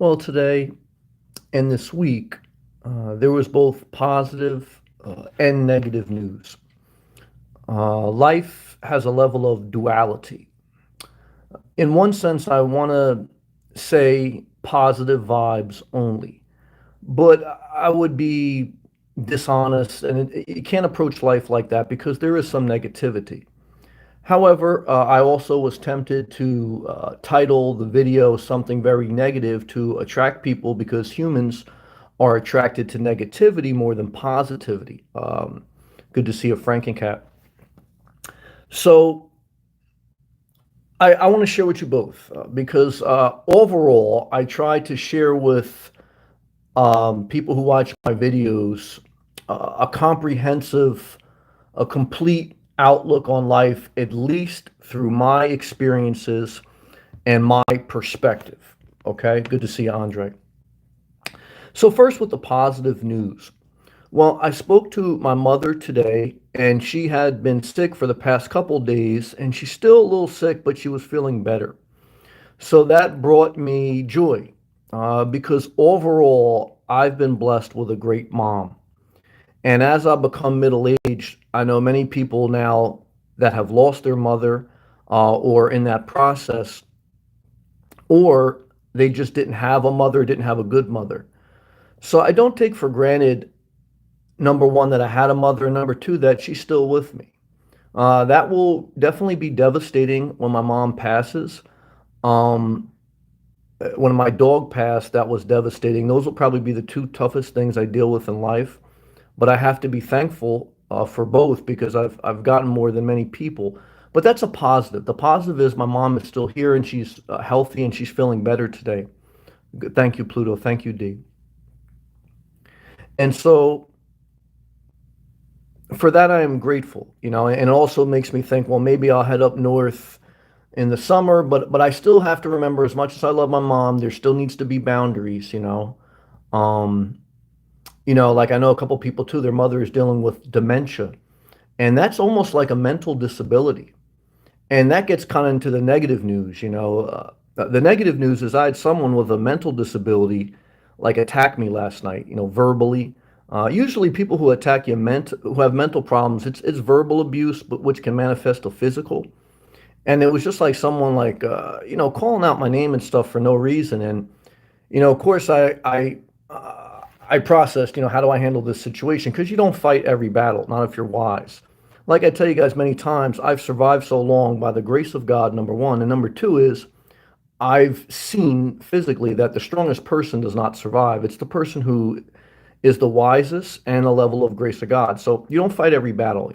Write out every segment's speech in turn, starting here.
Well, today and this week, there was both positive and negative news. Life has a level of duality. In one sense, I want to say positive vibes only, but I would be dishonest, and you can't approach life like that because there is some negativity. However, I also was tempted to title the video something very negative to attract people because humans are attracted to negativity more than positivity. Good to see a Frankencat. So I want to share with you both because overall, I try to share with people who watch my videos a comprehensive, a complete outlook on life, at least through my experiences and my perspective. Okay, good to see you, Andre. So, first with the positive news. Well, I spoke to my mother today, and she had been sick for the past couple days, and she's still a little sick, but she was feeling better. So that brought me joy because overall, I've been blessed with a great mom. And as I become middle aged, I know many people now that have lost their mother or in that process, or they just didn't have a mother, didn't have a good mother. So I don't take for granted, number one, that I had a mother, and number two, that she's still with me. That will definitely be devastating when my mom passes. Um, when my dog passed, that was devastating. Those will probably be the two toughest things I deal with in life. But I have to be thankful for both because I've gotten more than many people. But that's a positive. The positive is my mom is still here and she's healthy and she's feeling better today. Thank you, Pluto. Thank you, D. And so for that, I am grateful, and it also makes me think, well, maybe I'll head up north in the summer, but I still have to remember, as much as I love my mom, there still needs to be boundaries. Um, like I know a couple people too, their mother is dealing with dementia, and that's almost like a mental disability. And that gets kind of into the negative news. The negative news is I had someone with a mental disability like attack me last night, verbally. Usually people who attack you who have mental problems, it's verbal abuse, but which can manifest to physical. And it was just like someone like calling out my name and stuff for no reason. And of course I processed, how do I handle this situation? Because you don't fight every battle, not if you're wise. Like I tell you guys many times, I've survived so long by the grace of God, number one. And number two is I've seen physically that the strongest person does not survive. It's the person who is the wisest and a level of grace of God. So you don't fight every battle.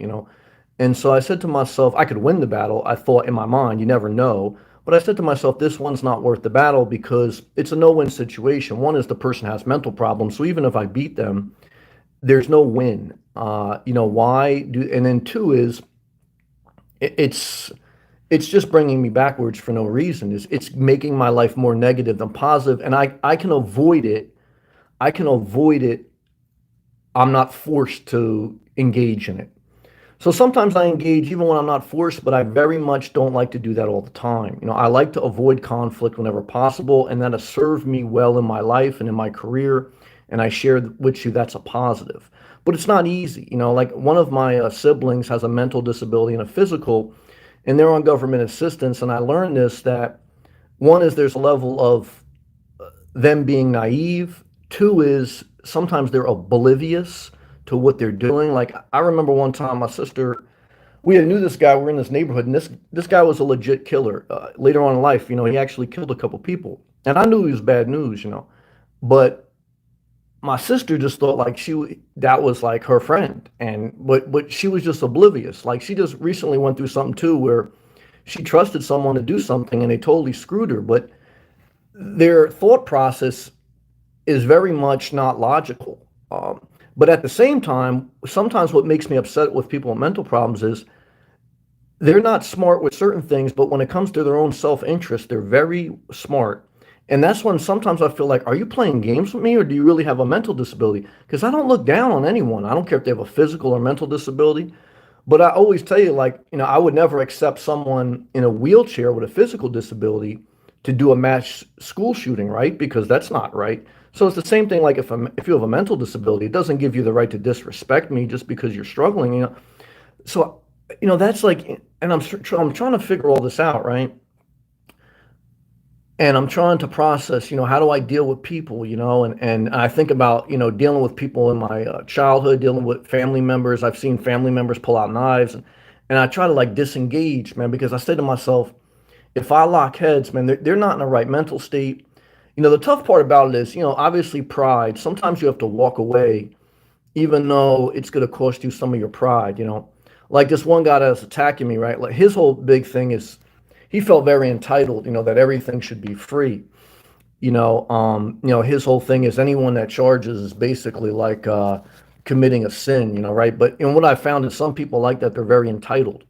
And so I said to myself, I could win the battle. I thought in my mind, you never know. But I said to myself, this one's not worth the battle because it's a no-win situation. One is the person has mental problems. So even if I beat them, there's no win. Why do, and then two is it's it's just bringing me backwards for no reason. It's making my life more negative than positive, and I can avoid it. I can avoid it. I'm not forced to engage in it. So sometimes I engage even when I'm not forced, but I very much don't like to do that all the time. I like to avoid conflict whenever possible, and that has served me well in my life and in my career. And I share with you that's a positive. But it's not easy. Like one of my siblings has a mental disability and a physical, and they're on government assistance. And I learned this that one is there's a level of them being naive. Two is sometimes they're oblivious to what they're doing. Like I remember one time my sister, we knew this guy. We're in this neighborhood, and this guy was a legit killer. Later on in life, he actually killed a couple people, and I knew he was bad news. But my sister just thought like that was like her friend, and but she was just oblivious. Like she just recently went through something too, where she trusted someone to do something, and they totally screwed her. But their thought process is very much not logical. But at the same time, sometimes what makes me upset with people with mental problems is they're not smart with certain things, but when it comes to their own self-interest, they're very smart. And that's when sometimes I feel like, are you playing games with me or do you really have a mental disability? Because I don't look down on anyone. I don't care if they have a physical or mental disability. But I always tell you, like, I would never accept someone in a wheelchair with a physical disability to do a mass school shooting, right? Because that's not right. So it's the same thing. Like if you have a mental disability, it doesn't give you the right to disrespect me just because you're struggling. So that's like, and I'm trying to figure all this out, right? And I'm trying to process, how do I deal with people, and I think about, dealing with people in my childhood, dealing with family members. I've seen family members pull out knives, and I try to like disengage, man, because I say to myself, if I lock heads, man, they're not in the right mental state. The tough part about it is, obviously pride. Sometimes you have to walk away, even though it's going to cost you some of your pride. Like this one guy that's attacking me, right? Like his whole big thing is he felt very entitled, that everything should be free. His whole thing is anyone that charges is basically like committing a sin, right? But what I found is some people like that, they're very entitled.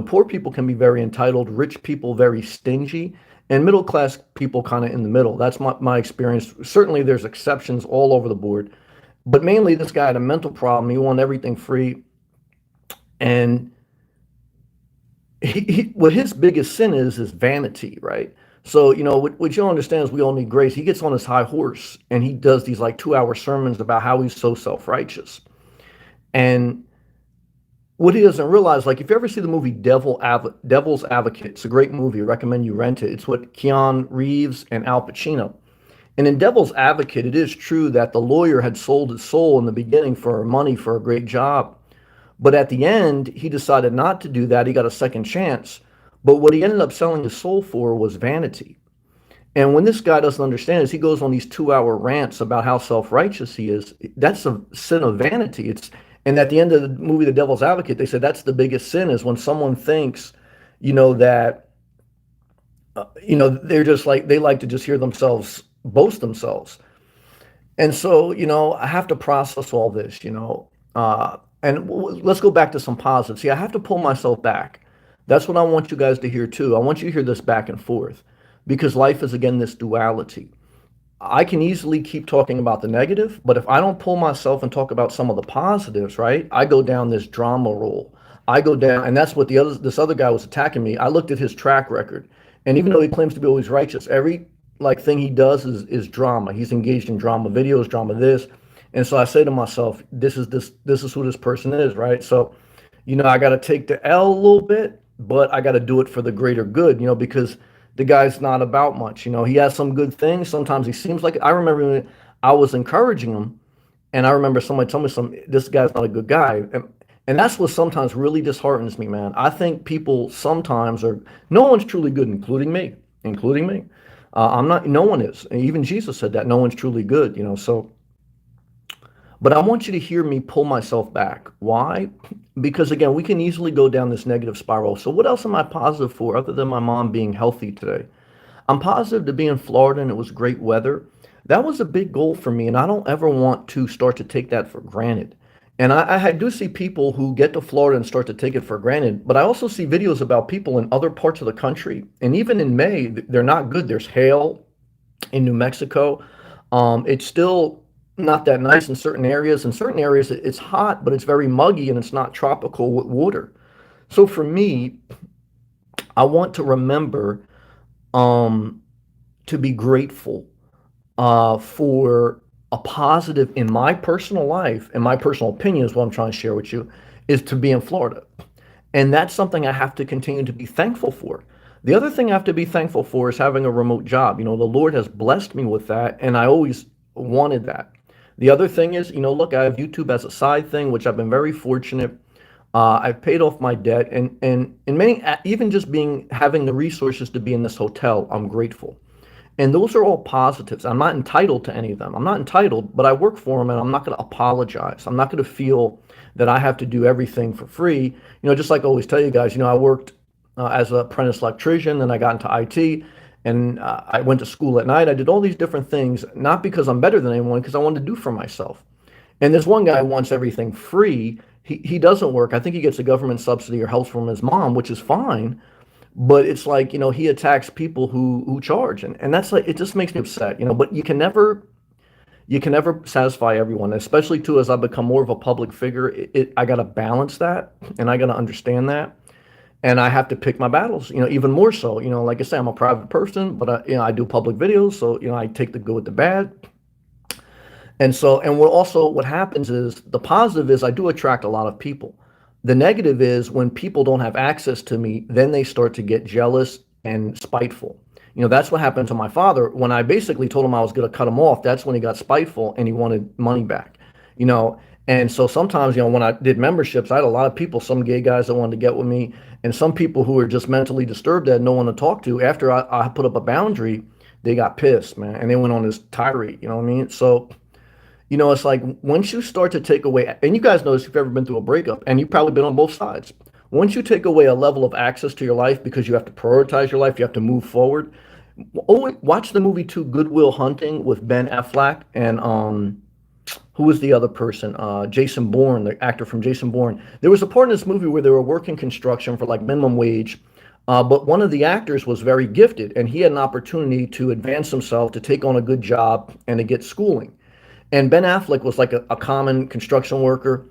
Poor people can be very entitled, rich people very stingy, and middle class people kind of in the middle. That's my experience. Certainly there's exceptions all over the board, but mainly this guy had a mental problem. He wanted everything free. And what his biggest sin is vanity, right? So, what you don't understand is we all need grace. He gets on his high horse and he does these like 2 hour sermons about how he's so self-righteous. And what he doesn't realize, like if you ever see the movie Devil's Advocate, it's a great movie. I recommend you rent it. It's with Keanu Reeves and Al Pacino. And in Devil's Advocate, it is true that the lawyer had sold his soul in the beginning for money for a great job. But at the end, he decided not to do that. He got a second chance. But what he ended up selling his soul for was vanity. And when this guy doesn't understand is he goes on these 2 hour rants about how self-righteous he is. That's a sin of vanity. And at the end of the movie, The Devil's Advocate, they said that's the biggest sin is when someone thinks, that, they're just like, they like to just hear themselves boast themselves. And so, I have to process all this, and let's go back to some positives. See, I have to pull myself back. That's what I want you guys to hear too. I want you to hear this back and forth because life is, again, this duality. I can easily keep talking about the negative, but if I don't pull myself and talk about some of the positives, right, I go down this drama role. I go down, and that's what this other guy was attacking me. I looked at his track record, and even though he claims to be always righteous, every like thing he does is drama. He's engaged in drama videos, drama this. And so I say to myself, this is who this person is, right? So, I got to take the L a little bit, but I got to do it for the greater good, because the guy's not about much. He has some good things. Sometimes he seems like I remember when I was encouraging him, and I remember somebody told me this guy's not a good guy. And that's what sometimes really disheartens me, man. I think people sometimes no one's truly good, including me, I'm not, no one is. And even Jesus said that no one's truly good, so. But I want you to hear me pull myself back. Why? Because again, we can easily go down this negative spiral. So what else am I positive for other than my mom being healthy today? I'm positive to be in Florida and it was great weather. That was a big goal for me, and I don't ever want to start to take that for granted. And I do see people who get to Florida and start to take it for granted, but I also see videos about people in other parts of the country, and even in May, they're not good. There's hail in New Mexico. It's still not that nice in certain areas. In certain areas, it's hot, but it's very muggy and it's not tropical with water. So for me, I want to remember to be grateful for a positive in my personal life, and my personal opinion is what I'm trying to share with you, is to be in Florida. And that's something I have to continue to be thankful for. The other thing I have to be thankful for is having a remote job. The Lord has blessed me with that, and I always wanted that. The other thing is, look, I have YouTube as a side thing, which I've been very fortunate. I've paid off my debt, and in many, even just having the resources to be in this hotel, I'm grateful. And those are all positives. I'm not entitled to any of them. I'm not entitled, but I work for them, and I'm not going to apologize. I'm not going to feel that I have to do everything for free. Just like I always tell you guys, I worked as an apprentice electrician, then I got into IT, and I went to school at night. I did all these different things, not because I'm better than anyone, because I wanted to do for myself. And this one guy wants everything free. He doesn't work. I think he gets a government subsidy or help from his mom, which is fine. But it's like, he attacks people who charge. And that's like, it just makes me upset, but you can never satisfy everyone, especially too, as I become more of a public figure. I got to balance that, and I got to understand that. and I have to pick my battles, even more so. Like I say, I'm a private person, but I do public videos, so I take the good with the bad. And so, and what happens is the positive is I do attract a lot of people. The negative is when people don't have access to me, then they start to get jealous and spiteful. That's what happened to my father. When I basically told him I was going to cut him off, that's when he got spiteful and he wanted money back. You know, and so sometimes, when I did memberships, I had a lot of people, some gay guys that wanted to get with me, and some people who were just mentally disturbed that had no one to talk to. After I put up a boundary, they got pissed, man, and they went on this tirade. You know what I mean? So it's like once you start to take away, and you guys know this if you've ever been through a breakup, and you've probably been on both sides. Once you take away a level of access to your life because you have to prioritize your life, you have to move forward. Oh, watch the movie too, Good Will Hunting with Ben Affleck and who was the other person? Jason Bourne, the actor from Jason Bourne. There was a part in this movie where they were working construction for like minimum wage, but one of the actors was very gifted, and he had an opportunity to advance himself, to take on a good job, and to get schooling. And Ben Affleck was like a common construction worker,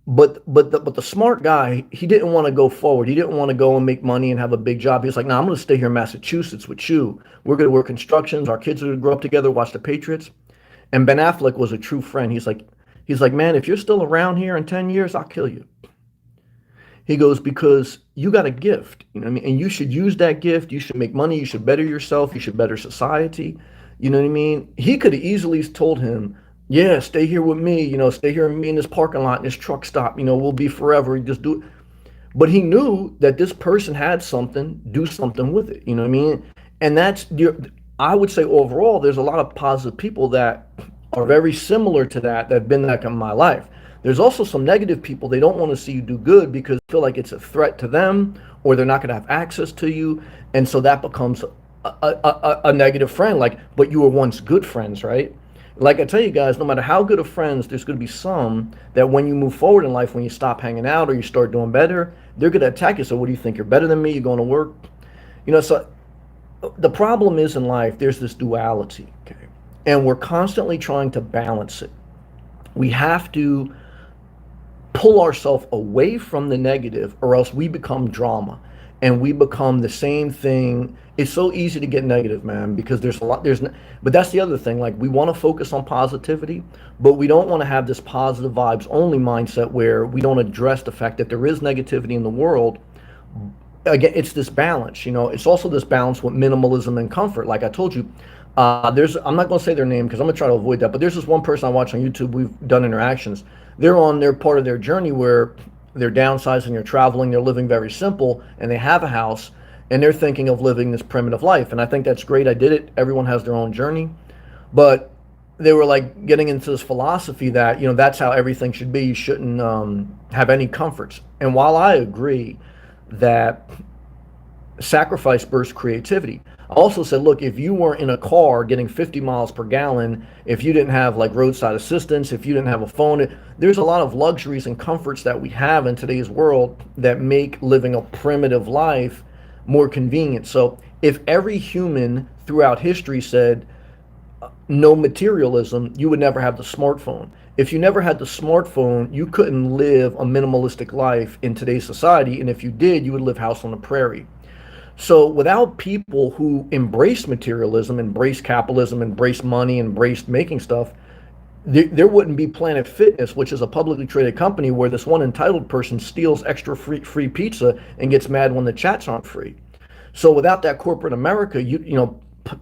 but the smart guy, he didn't want to go forward. He didn't want to go and make money and have a big job. He was like, "No, I'm going to stay here in Massachusetts with you. We're going to work constructions. Our kids are going to grow up together, watch the Patriots." And Ben Affleck was a true friend. He's like, "Man, if you're still around here in 10 years, I'll kill you." He goes, "Because you got a gift, you know what I mean? And you should use that gift. You should make money. You should better yourself. You should better society. You know what I mean?" He could have easily told him, "Yeah, stay here with me. Stay here with me in this parking lot, in this truck stop. We'll be forever. You just do it." But he knew that this person had something, do something with it. You know what I mean? And I would say overall, there's a lot of positive people that are very similar to that have been that in my life. There's also some negative people. They don't want to see you do good because they feel like it's a threat to them, or they're not going to have access to you. And so that becomes a negative friend. Like, but you were once good friends, right? Like I tell you guys, no matter how good of friends, there's going to be some that when you move forward in life, when you stop hanging out or you start doing better, they're going to attack you. So what do you think? You're better than me? You're going to work? So the problem is in life, there's this duality, okay? And we're constantly trying to balance it. We have to pull ourselves away from the negative, or else we become drama and we become the same thing. It's so easy to get negative, man, because but that's the other thing. Like, we want to focus on positivity, but we don't want to have this positive vibes only mindset where we don't address the fact that there is negativity in the world. Again, it's this balance. It's also this balance with minimalism and comfort. Like I told you, I'm not going to say their name because I'm going to try to avoid that, but there's this one person I watch on YouTube. We've done interactions. They're on their part of their journey where they're downsizing, they're traveling, they're living very simple, and they have a house, and they're thinking of living this primitive life. And I think that's great. I did it. Everyone has their own journey. But they were like getting into this philosophy that, that's how everything should be. You shouldn't have any comforts. And while I agree that sacrifice bursts creativity, I also said, look, if you were in a car getting 50 miles per gallon, if you didn't have like roadside assistance, if you didn't have a phone, there's a lot of luxuries and comforts that we have in today's world that make living a primitive life more convenient. So if every human throughout history said no materialism, you would never have the smartphone. If you never had the smartphone, you couldn't live a minimalistic life in today's society. And if you did, you would live house on the prairie. So without people who embrace materialism, embrace capitalism, embrace money, embrace making stuff, there wouldn't be Planet Fitness, which is a publicly traded company where this one entitled person steals extra free pizza and gets mad when the chats aren't free. So without that corporate America,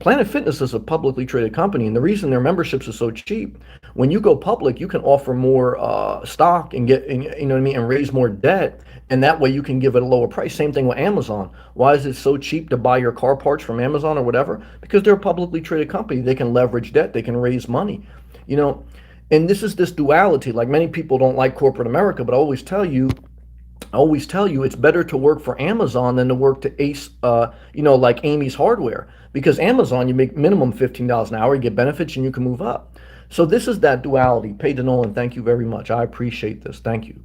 Planet Fitness is a publicly traded company, and the reason their memberships are so cheap, when you go public, you can offer more stock and get, you know what I mean, and raise more debt, and that way you can give it a lower price. Same thing with Amazon. Why is it so cheap to buy your car parts from Amazon or whatever? Because they're a publicly traded company. They can leverage debt. They can raise money, and this is this duality. Like, many people don't like corporate America, but I always tell you it's better to work for Amazon than to work to Ace, like Amy's Hardware. Because Amazon, you make minimum $15 an hour, you get benefits, and you can move up. So this is that duality. Paige Nolan, thank you very much. I appreciate this. Thank you.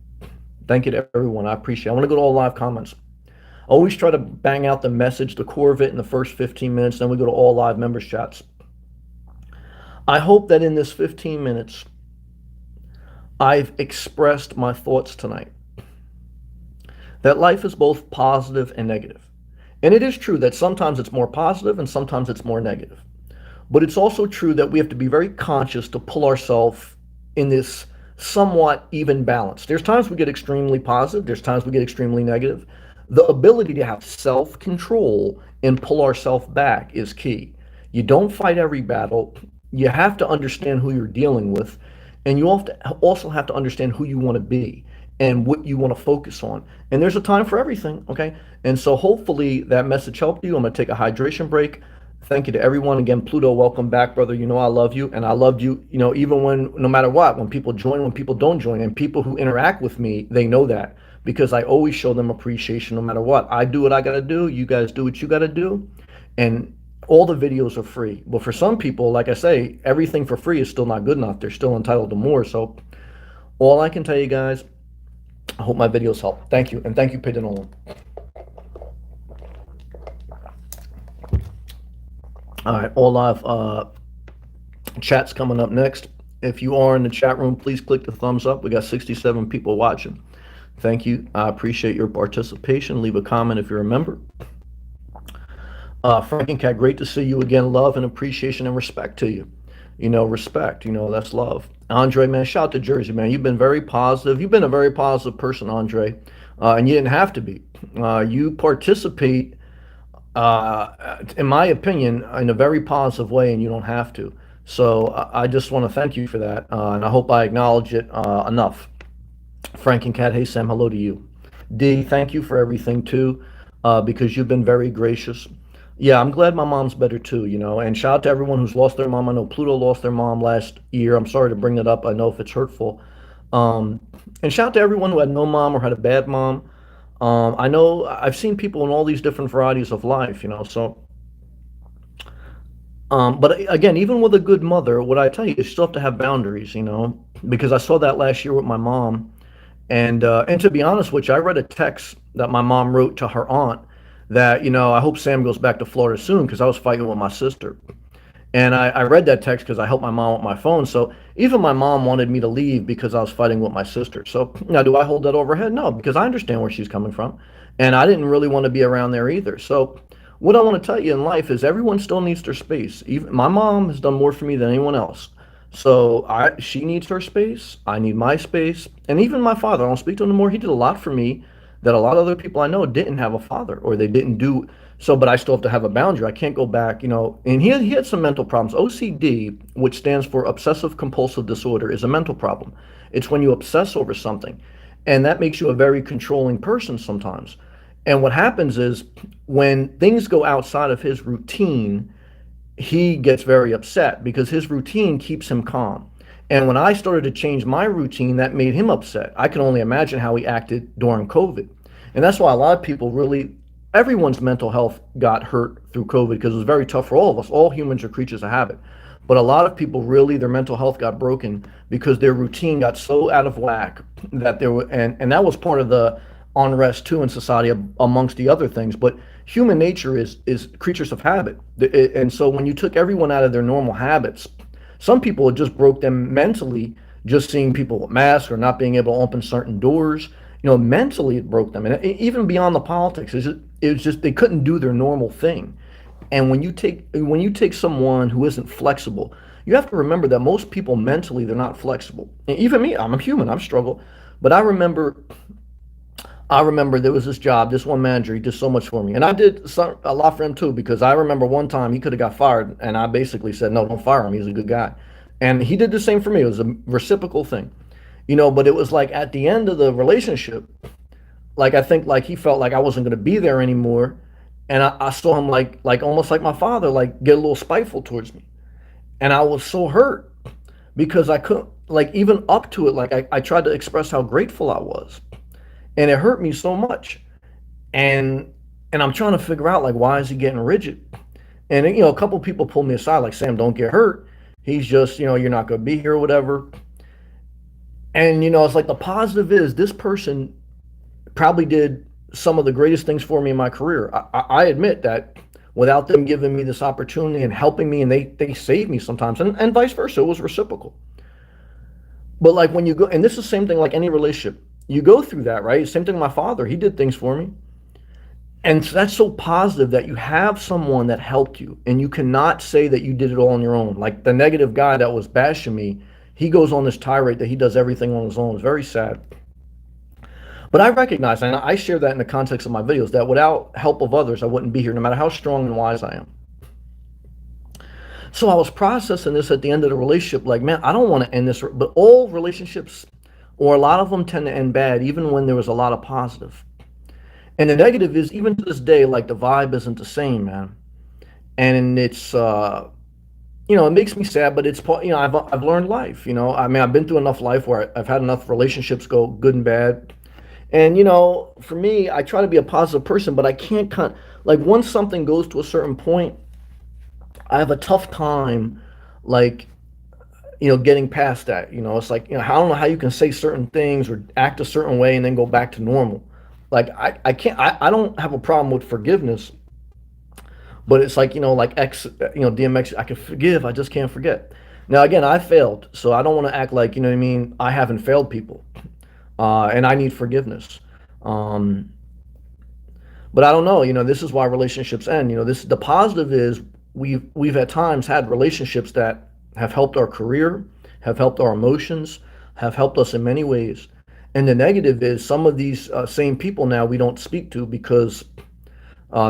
Thank you to everyone. I appreciate it. I want to go to all live comments. Always try to bang out the message, the core of it in the first 15 minutes, then we go to all live members chats. I hope that in this 15 minutes, I've expressed my thoughts tonight. that life is both positive and negative. And it is true that sometimes it's more positive and sometimes it's more negative. But it's also true that we have to be very conscious to pull ourselves in this somewhat even balance. There's times we get extremely positive, there's times we get extremely negative. The ability to have self control and pull ourselves back is key. You don't fight every battle. You have to understand who you're dealing with, and you also have to understand who you want to be and what you want to focus on. And there's a time for everything, okay? And so hopefully that message helped you. I'm going to take a hydration break. Thank you to everyone. Again, Pluto, welcome back, brother. You know I love you, and I loved you, even when, no matter what, when people join, when people don't join, and people who interact with me, they know that because I always show them appreciation no matter what. I do what I got to do. You guys do what you got to do. And all the videos are free. But for some people, like I say, everything for free is still not good enough. They're still entitled to more. So all I can tell you guys, I hope my videos help. Thank you. And thank you, Pedanola. All right, all live chats coming up next. If you are in the chat room, please click the thumbs up. We got 67 people watching. Thank you. I appreciate your participation. Leave a comment if you're a member. Frank and Cat, great to see you again. Love and appreciation and respect to you. Respect, that's love. Andre, man, shout out to Jersey, man. You've been very positive. You've been a very positive person, Andre, and you didn't have to be. You participate, in my opinion, in a very positive way, and you don't have to. So I just want to thank you for that, and I hope I acknowledge it enough. Frank and Cat, hey, Sam, hello to you. D, thank you for everything, too, because you've been very gracious. Yeah, I'm glad my mom's better too, and shout out to everyone who's lost their mom. I know Pluto lost their mom last year. I'm sorry to bring that up. I know if it's hurtful. And shout out to everyone who had no mom or had a bad mom. I know I've seen people in all these different varieties of life, so. But again, even with a good mother, what I tell you, you still have to have boundaries, because I saw that last year with my mom. And to be honest with you, I read a text that my mom wrote to her aunt that, I hope Sam goes back to Florida soon because I was fighting with my sister. And I read that text because I helped my mom with my phone. So even my mom wanted me to leave because I was fighting with my sister. So now, do I hold that over her head? No, because I understand where she's coming from. And I didn't really want to be around there either. So what I want to tell you in life is everyone still needs their space. Even my mom has done more for me than anyone else. So she needs her space. I need my space. And even my father, I don't speak to him anymore. He did a lot for me that a lot of other people I know didn't have a father, or they didn't do so, but I still have to have a boundary. I can't go back, and he had some mental problems. OCD, which stands for obsessive compulsive disorder, is a mental problem. It's when you obsess over something, and that makes you a very controlling person sometimes. And what happens is when things go outside of his routine, he gets very upset because his routine keeps him calm. And when I started to change my routine, that made him upset. I can only imagine how he acted during COVID. And that's why a lot of people really, everyone's mental health got hurt through COVID because it was very tough for all of us. All humans are creatures of habit. But a lot of people really, their mental health got broken because their routine got so out of whack that there were, and that was part of the unrest too in society amongst the other things. But human nature is creatures of habit. And so when you took everyone out of their normal habits, some people, it just broke them mentally, just seeing people with masks or not being able to open certain doors. Mentally it broke them. And even beyond the politics, it was just they couldn't do their normal thing. And when you take someone who isn't flexible, you have to remember that most people mentally, they're not flexible. And even me, I'm a human, I've struggled. But I remember there was this job, this one manager, he did so much for me. And I did a lot for him too, because I remember one time he could have got fired, and I basically said, no, don't fire him, he's a good guy. And he did the same for me. It was a reciprocal thing. But it was like at the end of the relationship, like I think like he felt like I wasn't going to be there anymore. And I saw him like almost like my father, like get a little spiteful towards me. And I was so hurt because I couldn't, like even up to it, like I tried to express how grateful I was. And it hurt me so much. And I'm trying to figure out, like, why is he getting rigid? And, a couple of people pulled me aside, like, Sam, don't get hurt. He's just, you're not going to be here or whatever. And, it's like the positive is this person probably did some of the greatest things for me in my career. I admit that without them giving me this opportunity and helping me, and they saved me sometimes, and vice versa, it was reciprocal. But like when you go, and this is the same thing like any relationship, you go through that, right? Same thing with my father. He did things for me. And so that's so positive that you have someone that helped you, and you cannot say that you did it all on your own. Like the negative guy that was bashing me, he goes on this tirade that he does everything on his own. It's very sad. But I recognize, and I share that in the context of my videos, that without help of others, I wouldn't be here, no matter how strong and wise I am. So I was processing this at the end of the relationship, like, man, I don't want to end this. But all relationships, or a lot of them, tend to end bad, even when there was a lot of positive. And the negative is, even to this day, like the vibe isn't the same, man. And it's, it makes me sad, but it's part, I've learned life, I mean, I've been through enough life where I've had enough relationships go good and bad. And, for me, I try to be a positive person, but I can't like once something goes to a certain point, I have a tough time, like, getting past that. It's like, I don't know how you can say certain things or act a certain way and then go back to normal. Like, I can't, I don't have a problem with forgiveness, but it's like, like DMX, I can forgive, I just can't forget. Now, again, I failed, so I don't want to act like, you know what I mean, I haven't failed people, and I need forgiveness. Um, but I don't know, this is why relationships end. The positive is we've at times had relationships that have helped our career, have helped our emotions, have helped us in many ways. And the negative is some of these same people now we don't speak to because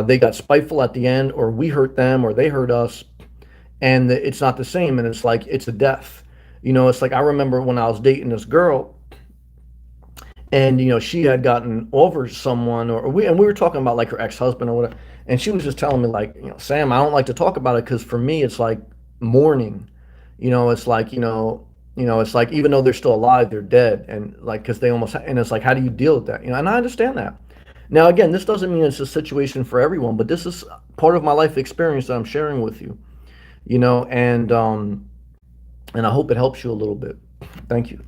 they got spiteful at the end, or we hurt them, or they hurt us, and it's not the same. And it's like it's a death. It's like I remember when I was dating this girl, and she had gotten over someone, or we were talking about like her ex-husband or whatever, and she was just telling me like, Sam, I don't like to talk about it because for me it's like mourning. It's like it's like even though they're still alive, they're dead, and like because they almost, and it's like how do you deal with that? And I understand that. Now, again, this doesn't mean it's a situation for everyone, but this is part of my life experience that I'm sharing with you. And I hope it helps you a little bit. Thank you.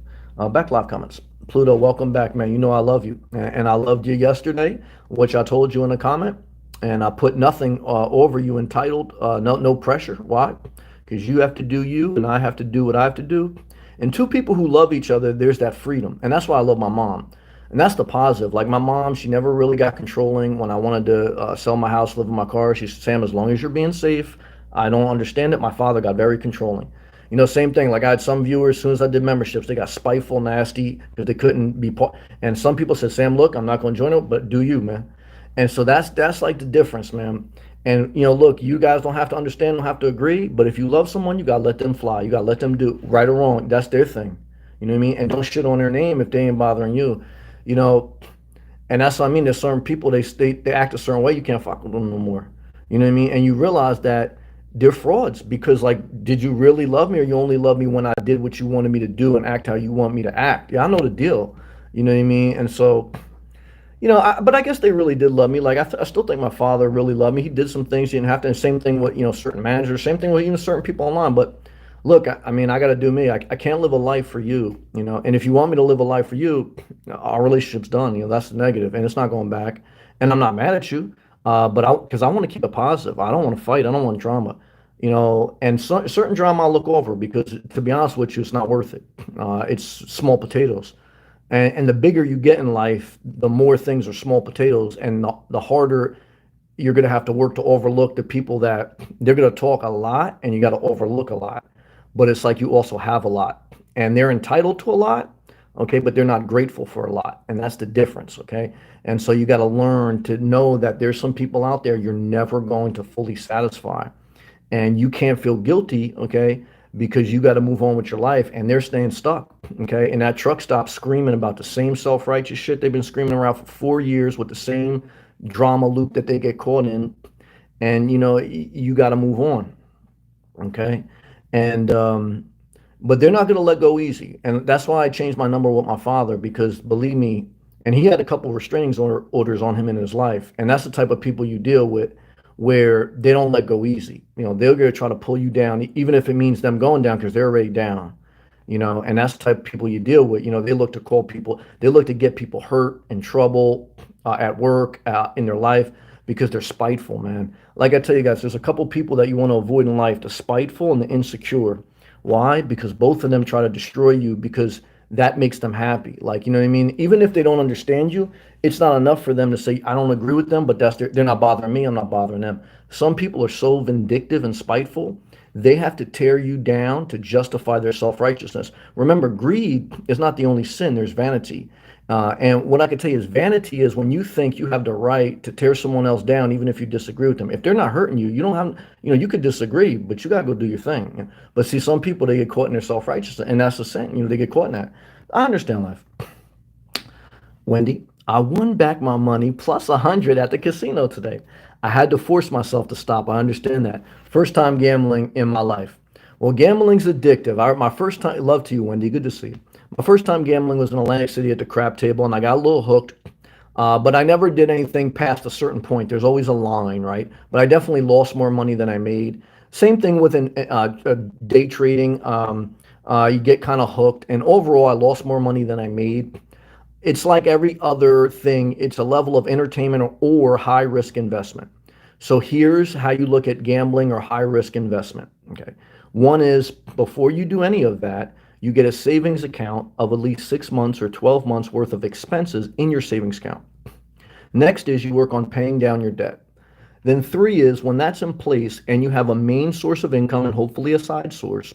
Back live comments. Pluto, welcome back, man. You know I love you, and I loved you yesterday, which I told you in a comment, and I put nothing over you entitled. No pressure. Why? Because you have to do you, and I have to do what I have to do. And two people who love each other, there's that freedom, and that's why I love my mom. And that's the positive. Like my mom, she never really got controlling when I wanted to sell my house, live in my car. She said, Sam, as long as you're being safe, I don't understand it. My father got very controlling. Same thing. Like I had some viewers, as soon as I did memberships, they got spiteful, nasty because they couldn't be part. And some people said, Sam, look, I'm not going to join it, but do you, man? And so that's like the difference, man. And look, you guys don't have to understand, don't have to agree, but if you love someone, you gotta let them fly. You gotta let them do right or wrong. That's their thing. You know what I mean? And don't shit on their name if they ain't bothering you. You know, and that's what I mean. There's certain people they act a certain way. You can't fuck with them no more. You know what I mean? And you realize that they're frauds because like, did you really love me, or you only love me when I did what you wanted me to do and act how you want me to act? Yeah, I know the deal. You know what I mean? And so, but I guess they really did love me. Like I still think my father really loved me. He did some things he didn't have to. And same thing with certain managers. Same thing with even certain people online. But look, I mean, I got to do me. I can't live a life for you, And if you want me to live a life for you, our relationship's done. That's the negative, and it's not going back. And I'm not mad at you, but because I want to keep it positive. I don't want to fight. I don't want drama. And certain drama I'll look over because, to be honest with you, it's not worth it. It's small potatoes. And the bigger you get in life, the more things are small potatoes, and the harder you're going to have to work to overlook the people that they're going to talk a lot, and you got to overlook a lot. But it's like you also have a lot, and they're entitled to a lot, okay, but they're not grateful for a lot, and that's the difference, okay? And so you got to learn to know that there's some people out there you're never going to fully satisfy, and you can't feel guilty, okay, because you got to move on with your life, and they're staying stuck, okay? And that truck stops screaming about the same self-righteous shit they've been screaming around for 4 years with the same drama loop that they get caught in, and you got to move on, okay? And but they're not going to let go easy, and that's why I changed my number with my father, because believe me, and he had a couple of restraining orders on him in his life, and that's the type of people you deal with, where they don't let go easy. They're going to try to pull you down, even if it means them going down because they're already down. And that's the type of people you deal with. They look to call people, they look to get people hurt, in trouble, at work, in their life, because they're spiteful, man. Like I tell you guys, there's a couple people that you want to avoid in life: the spiteful and the insecure. Why? Because both of them try to destroy you, because that makes them happy. Like, you know what I mean? Even if they don't understand you, it's not enough for them to say, I don't agree with them, but they're not bothering me, I'm not bothering them. Some people are so vindictive and spiteful, they have to tear you down to justify their self-righteousness. Remember, greed is not the only sin, there's vanity. And what I can tell you is vanity is when you think you have the right to tear someone else down, even if you disagree with them. If they're not hurting you, you don't have, you could disagree, but you got to go do your thing. But see, some people, they get caught in their self-righteousness, and that's the sin. They get caught in that. I understand life. Wendy, I won back my money plus 100 at the casino today. I had to force myself to stop. I understand that. First time gambling in my life. Well, gambling's addictive. My first time, love to you, Wendy. Good to see you. My first time gambling was in Atlantic City at the crap table, and I got a little hooked. But I never did anything past a certain point. There's always a line, right? But I definitely lost more money than I made. Same thing with day trading. You get kind of hooked, and overall, I lost more money than I made. It's like every other thing. It's a level of entertainment or high risk investment. So here's how you look at gambling or high risk investment. Okay. One is before you do any of that, you get a savings account of at least 6 months or 12 months worth of expenses in your savings account. Next is you work on paying down your debt. Then three is when that's in place and you have a main source of income and hopefully a side source,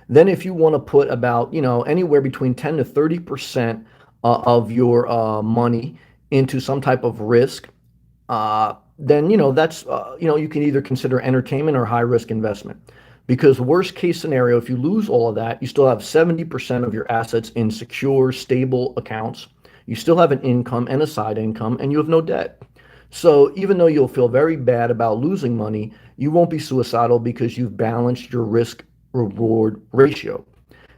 then if you want to put about, anywhere between 10 to 30% of your money into some type of risk, then, that's, you can either consider entertainment or high risk investment. Because worst case scenario, if you lose all of that, you still have 70% of your assets in secure, stable accounts. You still have an income and a side income, and you have no debt. So even though you'll feel very bad about losing money, you won't be suicidal because you've balanced your risk reward ratio.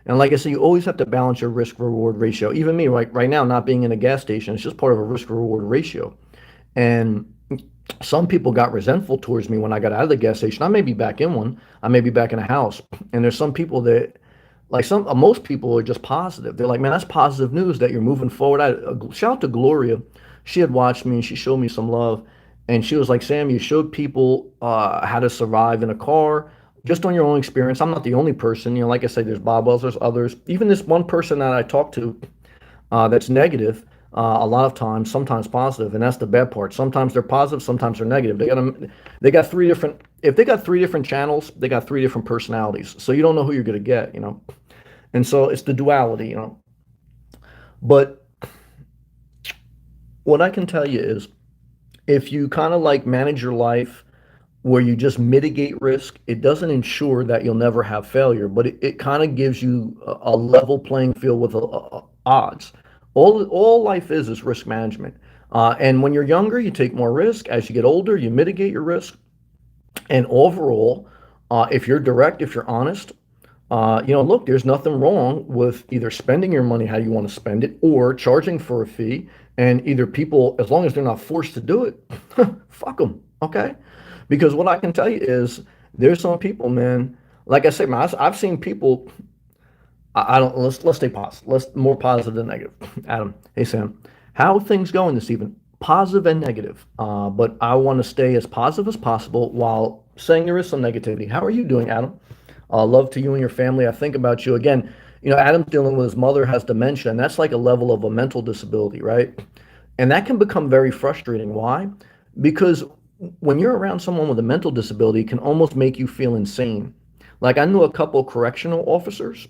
And like I said, you always have to balance your risk reward ratio. Even me, right now, not being in a gas station, it's just part of a risk reward ratio. And some people got resentful towards me when I got out of the gas station. I may be back in one. I may be back in a house. And there's some people that, like most people are just positive. They're like, man, that's positive news that you're moving forward. Shout out to Gloria. She had watched me and she showed me some love. And she was like, Sam, you showed people how to survive in a car just on your own experience. I'm not the only person. Like I said, there's Bob Wells, there's others. Even this one person that I talked to that's negative, a lot of times, sometimes positive, and that's the bad part. Sometimes they're positive, sometimes they're negative. They got three different. If they got three different channels, they got three different personalities. So you don't know who you're gonna get, And so it's the duality. But what I can tell you is, if you kind of like manage your life where you just mitigate risk, it doesn't ensure that you'll never have failure, but it kind of gives you a level playing field with odds. All life is risk management. And when you're younger, you take more risk. As you get older, you mitigate your risk. And overall, if you're direct, if you're honest, look, there's nothing wrong with either spending your money how you want to spend it or charging for a fee. And either people, as long as they're not forced to do it, fuck them, okay? Because what I can tell you is there's some people, man, like I say, man, I've seen people. I don't. Let's stay positive. Let's more positive than negative. Adam, hey Sam, how are things going this evening? Positive and negative. But I want to stay as positive as possible while saying there is some negativity. How are you doing, Adam? Love to you and your family. I think about you again. Adam's dealing with his mother has dementia, and that's like a level of a mental disability, right? And that can become very frustrating. Why? Because when you're around someone with a mental disability, it can almost make you feel insane. Like I knew a couple of correctional officers,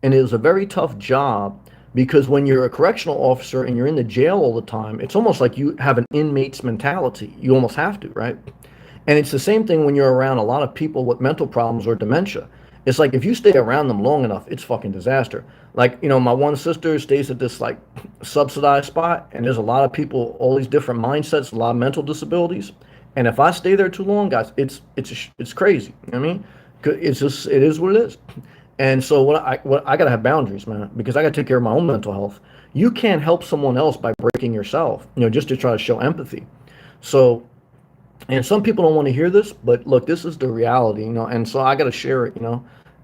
and it was a very tough job because when you're a correctional officer and you're in the jail all the time, it's almost like you have an inmate's mentality. You almost have to, right? And it's the same thing when you're around a lot of people with mental problems or dementia. It's like if you stay around them long enough, it's fucking disaster. Like, my one sister stays at this like subsidized spot, and there's a lot of people, all these different mindsets, a lot of mental disabilities. And if I stay there too long, guys, it's crazy. You know what I mean? It is what it is. And so I gotta have boundaries, man, because I gotta take care of my own mental health. You can't help someone else by breaking yourself, just to try to show empathy. So, and some people don't want to hear this, but look, this is the reality, and so I gotta share it.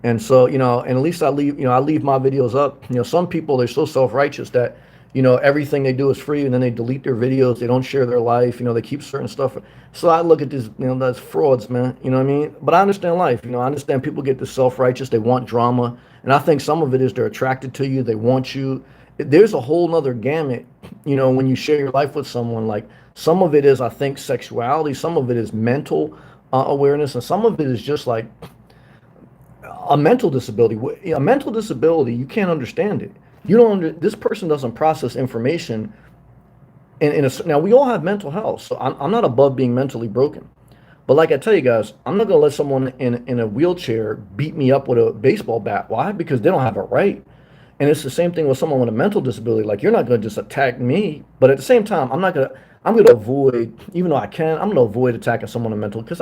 And so, and at least I leave my videos up. Some people, they're so self-righteous that, everything they do is free, and then they delete their videos. They don't share their life. They keep certain stuff. So I look at this, that's frauds, man. You know what I mean? But I understand life. I understand people get this self-righteous. They want drama. And I think some of it is they're attracted to you. They want you. There's a whole nother gamut, when you share your life with someone. Like some of it is, I think, sexuality. Some of it is mental awareness. And some of it is just like a mental disability. A mental disability, you can't understand it. You don't this person doesn't process information now we all have mental health, so I'm not above being mentally broken. But like I tell you guys, I'm not gonna let someone in a wheelchair beat me up with a baseball bat. Why? Because they don't have a right. And it's the same thing with someone with a mental disability. Like you're not gonna just attack me, but at the same time, I'm gonna avoid, even though I can, I'm gonna avoid attacking someone with mental because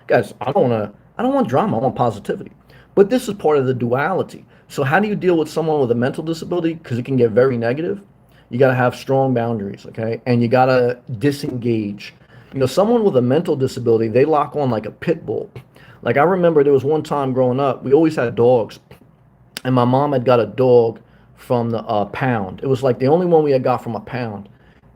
guys, I don't want drama, I want positivity. But this is part of the duality. So how do you deal with someone with a mental disability? Because it can get very negative. You got to have strong boundaries, okay? And you got to disengage. Someone with a mental disability, they lock on like a pit bull. Like I remember there was one time growing up, we always had dogs, and my mom had got a dog from the pound. It was like the only one we had got from a pound.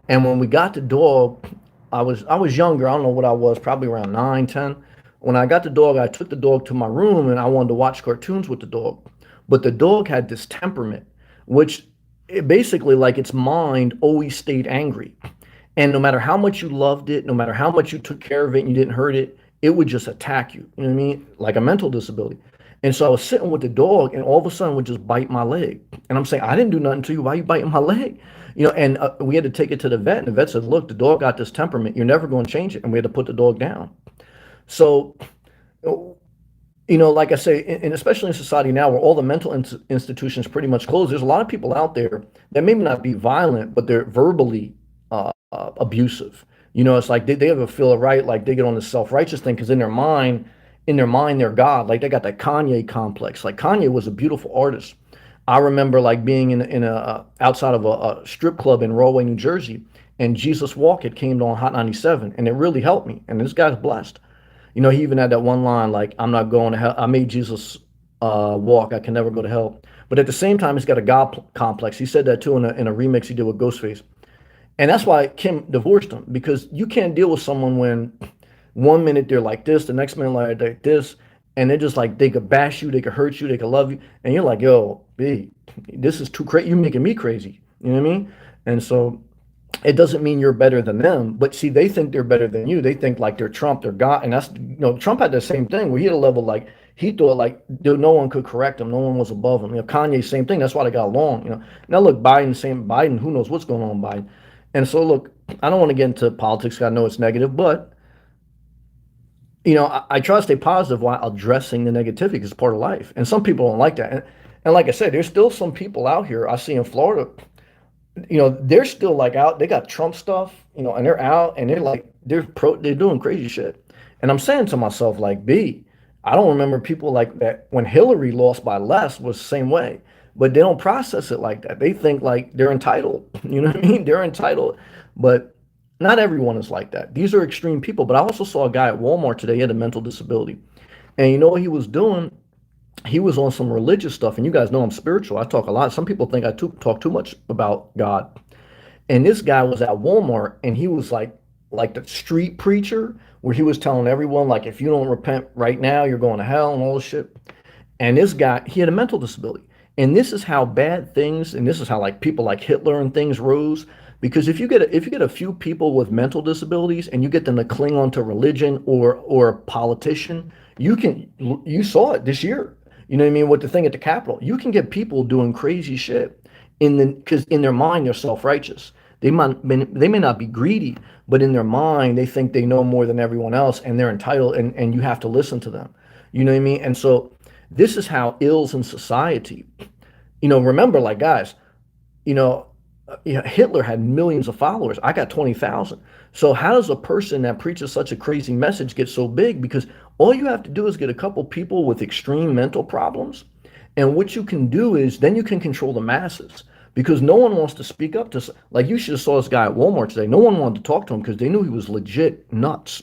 And when we got the dog, I was younger. I don't know what I was, probably around 9, 10. When I got the dog, I took the dog to my room and I wanted to watch cartoons with the dog. But the dog had this temperament, which basically, like its mind always stayed angry. And no matter how much you loved it, no matter how much you took care of it and you didn't hurt it, it would just attack you. You know what I mean? Like a mental disability. And so I was sitting with the dog and all of a sudden would just bite my leg. And I'm saying, I didn't do nothing to you. Why are you biting my leg? And we had to take it to the vet. And the vet said, look, the dog got this temperament. You're never going to change it. And we had to put the dog down. So like I say, and especially in society now where all the mental institutions pretty much closed, there's a lot of people out there that maybe not be violent, but they're verbally abusive. It's like they ever feel it right, like they get on the self-righteous thing because in their mind, they're God. Like they got that Kanye complex. Like Kanye was a beautiful artist. I remember like being in a outside of a strip club in Rahway, New Jersey, and Jesus Walk It came on Hot 97, and it really helped me. And this guy's blessed. He even had that one line like, "I'm not going to hell. I made Jesus walk. I can never go to hell." But at the same time, he's got a God complex. He said that too in a remix he did with Ghostface. And that's why Kim divorced him, because you can't deal with someone when one minute they're like this, the next minute like this, and they're just like they could bash you, they could hurt you, they could love you, and you're like, yo, B, this is too crazy. You're making me crazy. You know what I mean? And so it doesn't mean you're better than them, but see, they think they're better than you. They think like they're Trump, they're God, and that's Trump had the same thing where he had a level like he thought like no one could correct him, no one was above him. Kanye, same thing. That's why they got along. Now look, Biden, who knows what's going on with Biden? And so look, I don't want to get into politics. I know it's negative, but I try to stay positive while addressing the negativity because it's part of life. And some people don't like that. And like I said, there's still some people out here I see in Florida, they're still like out, they got Trump stuff, and they're out and they're like, they're doing crazy shit. And I'm saying to myself, like, I don't remember people like that when Hillary lost by less was the same way, but they don't process it like that. They think like they're entitled. You know what I mean? They're entitled, but not everyone is like that. These are extreme people. But I also saw a guy at Walmart today. He had a mental disability, and you know what he was doing? He was on some religious stuff. And you guys know I'm spiritual. I talk a lot. Some people think I talk too much about God. And this guy was at Walmart, and he was like the street preacher, where he was telling everyone like, if you don't repent right now, you're going to hell and all this shit. And this guy, he had a mental disability. And this is how bad things, and this is how like people like Hitler and things rose. Because if you get a few people with mental disabilities and you get them to cling on to religion or a politician, you saw it this year. You know what I mean? With the thing at the Capitol, you can get people doing crazy shit because in their mind they're self-righteous. They may not be greedy, but in their mind they think they know more than everyone else and they're entitled, and you have to listen to them. You know what I mean? And so this is how ills in society. Remember, like guys, Hitler had millions of followers. I got 20,000. So how does a person that preaches such a crazy message get so big? Because all you have to do is get a couple people with extreme mental problems. And what you can do is then you can control the masses, because no one wants to speak up to, like you should have saw this guy at Walmart today. No one wanted to talk to him because they knew he was legit nuts.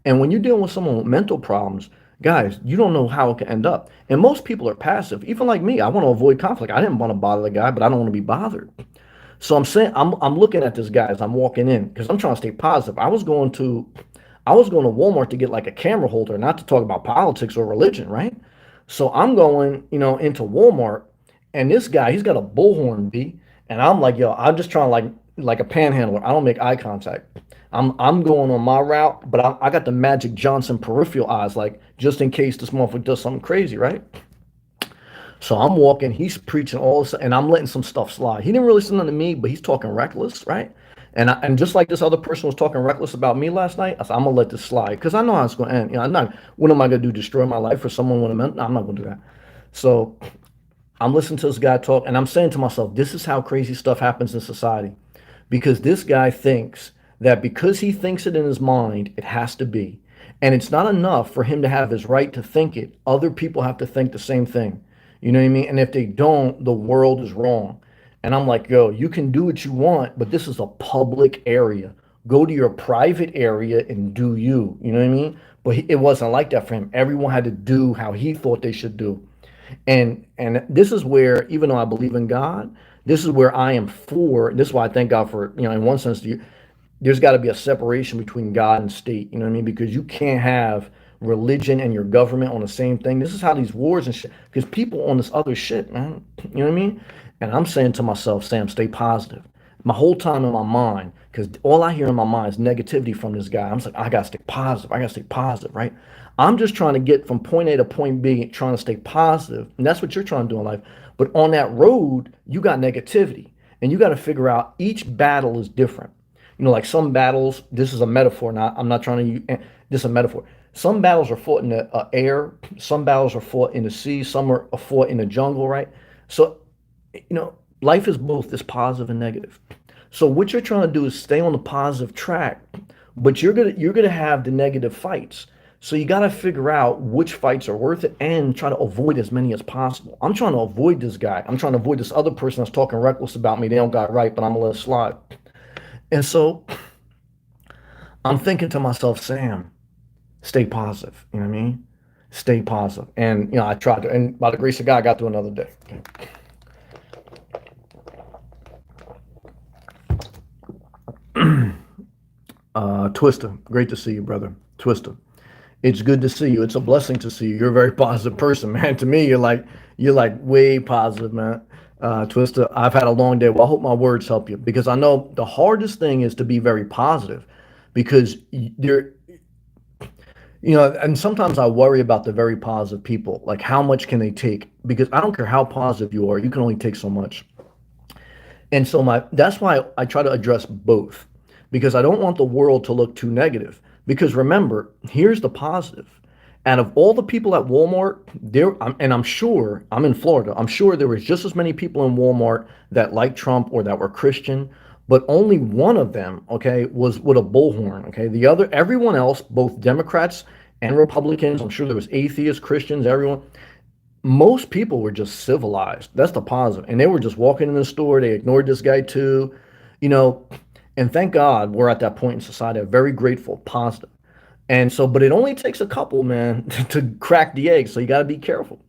And when you're dealing with someone with mental problems, guys, you don't know how it can end up. And most people are passive. Even like me, I want to avoid conflict. I didn't want to bother the guy, but I don't want to be bothered. So I'm saying I'm looking at this guy as I'm walking in because I'm trying to stay positive. I was going to Walmart to get like a camera holder, not to talk about politics or religion, right? So I'm going, into Walmart, and this guy, he's got a bullhorn B, and I'm like, yo, I'm just trying like a panhandler. I don't make eye contact. I'm going on my route, but I got the Magic Johnson peripheral eyes, like just in case this motherfucker does something crazy, right? So I'm walking, he's preaching all this, and I'm letting some stuff slide. He didn't really say nothing to me, but he's talking reckless, right? And just like this other person was talking reckless about me last night, I said, I'm gonna let this slide because I know how it's gonna end. I'm not. What am I gonna do? Destroy my life for someone when I'm in? No, I'm not gonna do that. So I'm listening to this guy talk, and I'm saying to myself, this is how crazy stuff happens in society. Because this guy thinks that because he thinks it in his mind, it has to be. And it's not enough for him to have his right to think it. Other people have to think the same thing. You know what I mean? And if they don't, the world is wrong. And I'm like, yo, you can do what you want, but this is a public area. Go to your private area and do you. You know what I mean? But it wasn't like that for him. Everyone had to do how he thought they should do. And this is where, even though I believe in God, this is where I am for. This is why I thank God for, in one sense, there's got to be a separation between God and state. You know what I mean? Because you can't have religion and your government on the same thing. This is how these wars and shit. Because people on this other shit, man. You know what I mean? And I'm saying to myself, Sam, stay positive. My whole time in my mind, because all I hear in my mind is negativity from this guy. I'm just like, I gotta stay positive. I gotta stay positive, right? I'm just trying to get from point A to point B, trying to stay positive, and that's what you're trying to do in life. But on that road, you got negativity, and you got to figure out each battle is different. Like some battles, this is a metaphor. Not, I'm not trying to use this is a metaphor. Some battles are fought in the air. Some battles are fought in the sea. Some are fought in the jungle, right? So life is both this positive and negative. So what you're trying to do is stay on the positive track, but you're gonna have the negative fights. So you got to figure out which fights are worth it and try to avoid as many as possible. I'm trying to avoid this guy. I'm trying to avoid this other person that's talking reckless about me. They don't got it right, but I'm gonna let it slide. And so I'm thinking to myself, Sam, stay positive. You know what I mean? Stay positive. And I tried to, and by the grace of God, I got through another day. Okay. Twister, great to see you, brother. Twister, it's good to see you. It's a blessing to see you. You're a very positive person, man. To me, you're like way positive, man. Twister, I've had a long day. Well, I hope my words help you because I know the hardest thing is to be very positive because and sometimes I worry about the very positive people. Like, how much can they take? Because I don't care how positive you are, you can only take so much. And so that's why I try to address both because I don't want the world to look too negative. Because remember, here's the positive. Out of all the people at Walmart, and I'm sure, I'm in Florida, I'm sure there was just as many people in Walmart that liked Trump or that were Christian, but only one of them, okay, was with a bullhorn, okay? Everyone else, both Democrats and Republicans, I'm sure there was atheists, Christians, everyone, most people were just civilized. That's the positive. And they were just walking in the store. They ignored this guy too, you know, and thank God we're at that point in society. I'm very grateful, positive. And so, but it only takes a couple, man, to crack the egg. So you got to be careful.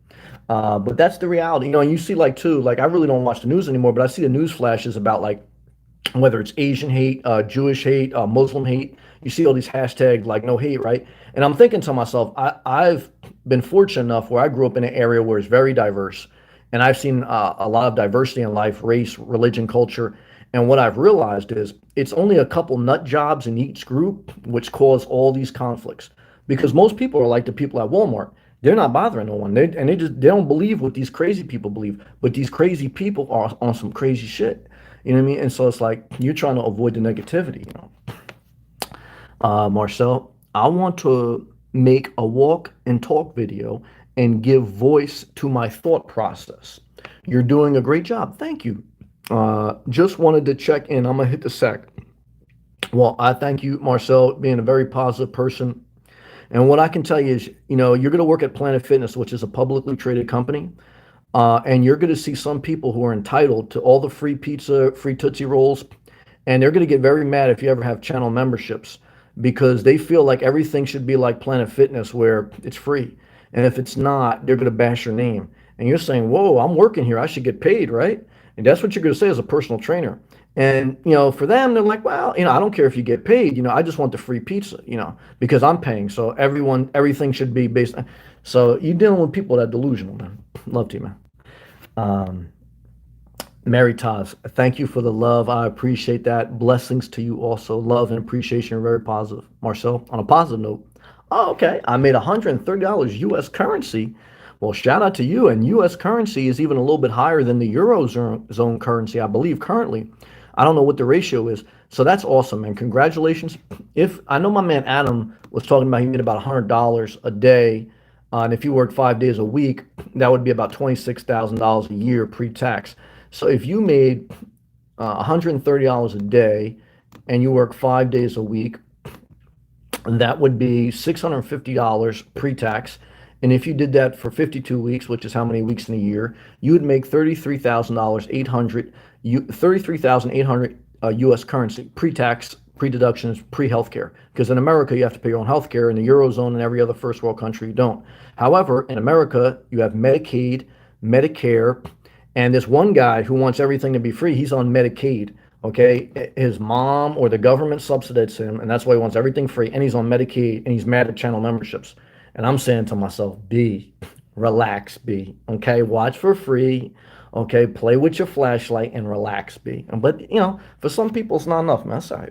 But that's the reality, and you see like too, like I really don't watch the news anymore, but I see the news flashes about like whether it's Asian hate, Jewish hate, Muslim hate. You see all these hashtags like no hate, right? And I'm thinking to myself, I've been fortunate enough where I grew up in an area where it's very diverse, and I've seen a lot of diversity in life, race, religion, culture. And what I've realized is it's only a couple nut jobs in each group which cause all these conflicts. Because most people are like the people at Walmart. They're not bothering no one. They don't believe what these crazy people believe. But these crazy people are on some crazy shit. You know what I mean? And so it's like you're trying to avoid the negativity. Marcel, I want to make a walk and talk video and give voice to my thought process. You're doing a great job. Thank you. Just wanted to check in. I'm gonna hit the sec. Well, I thank you, Marcel, being a very positive person. And what I can tell you is, you're going to work at Planet Fitness, which is a publicly traded company, and you're going to see some people who are entitled to all the free pizza, free Tootsie Rolls, and they're going to get very mad if you ever have channel memberships because they feel like everything should be like Planet Fitness where it's free. And if it's not, they're going to bash your name. And you're saying, whoa, I'm working here. I should get paid, right? And that's what you're going to say as a personal trainer. And, for them, they're like, well, I don't care if you get paid, I just want the free pizza, because I'm paying. So everything should be based on. So you're dealing with people that are delusional, man. Love to you, man. Um, Mary Taz, thank you for the love. I appreciate that. Blessings to you also. Love and appreciation are very positive. Marcel, on a positive note, oh, okay. I made $130 US currency. Well, shout out to you. And US currency is even a little bit higher than the Eurozone currency, I believe, currently. I don't know what the ratio is. So that's awesome, man. Congratulations. If I know my man Adam was talking about he made about $100 a day. And if you worked 5 days a week, that would be about $26,000 a year pre-tax. So if you made $130 a day and you work 5 days a week, that would be $650 pre-tax. And if you did that for 52 weeks, which is how many weeks in a year, you would make $33,800 US currency pre-tax, pre-deductions, pre-healthcare. Because in America, you have to pay your own healthcare. In the Eurozone and every other first world country, you don't. However, in America, you have Medicaid, Medicare, and this one guy who wants everything to be free, he's on Medicaid. Okay, his mom or the government subsidizes him, and that's why he wants everything free. And he's on Medicaid, and he's mad at channel memberships. And I'm saying to myself, B, relax, B. Okay, watch for free. Okay, play with your flashlight and relax, B. But for some people, it's not enough, man. That's all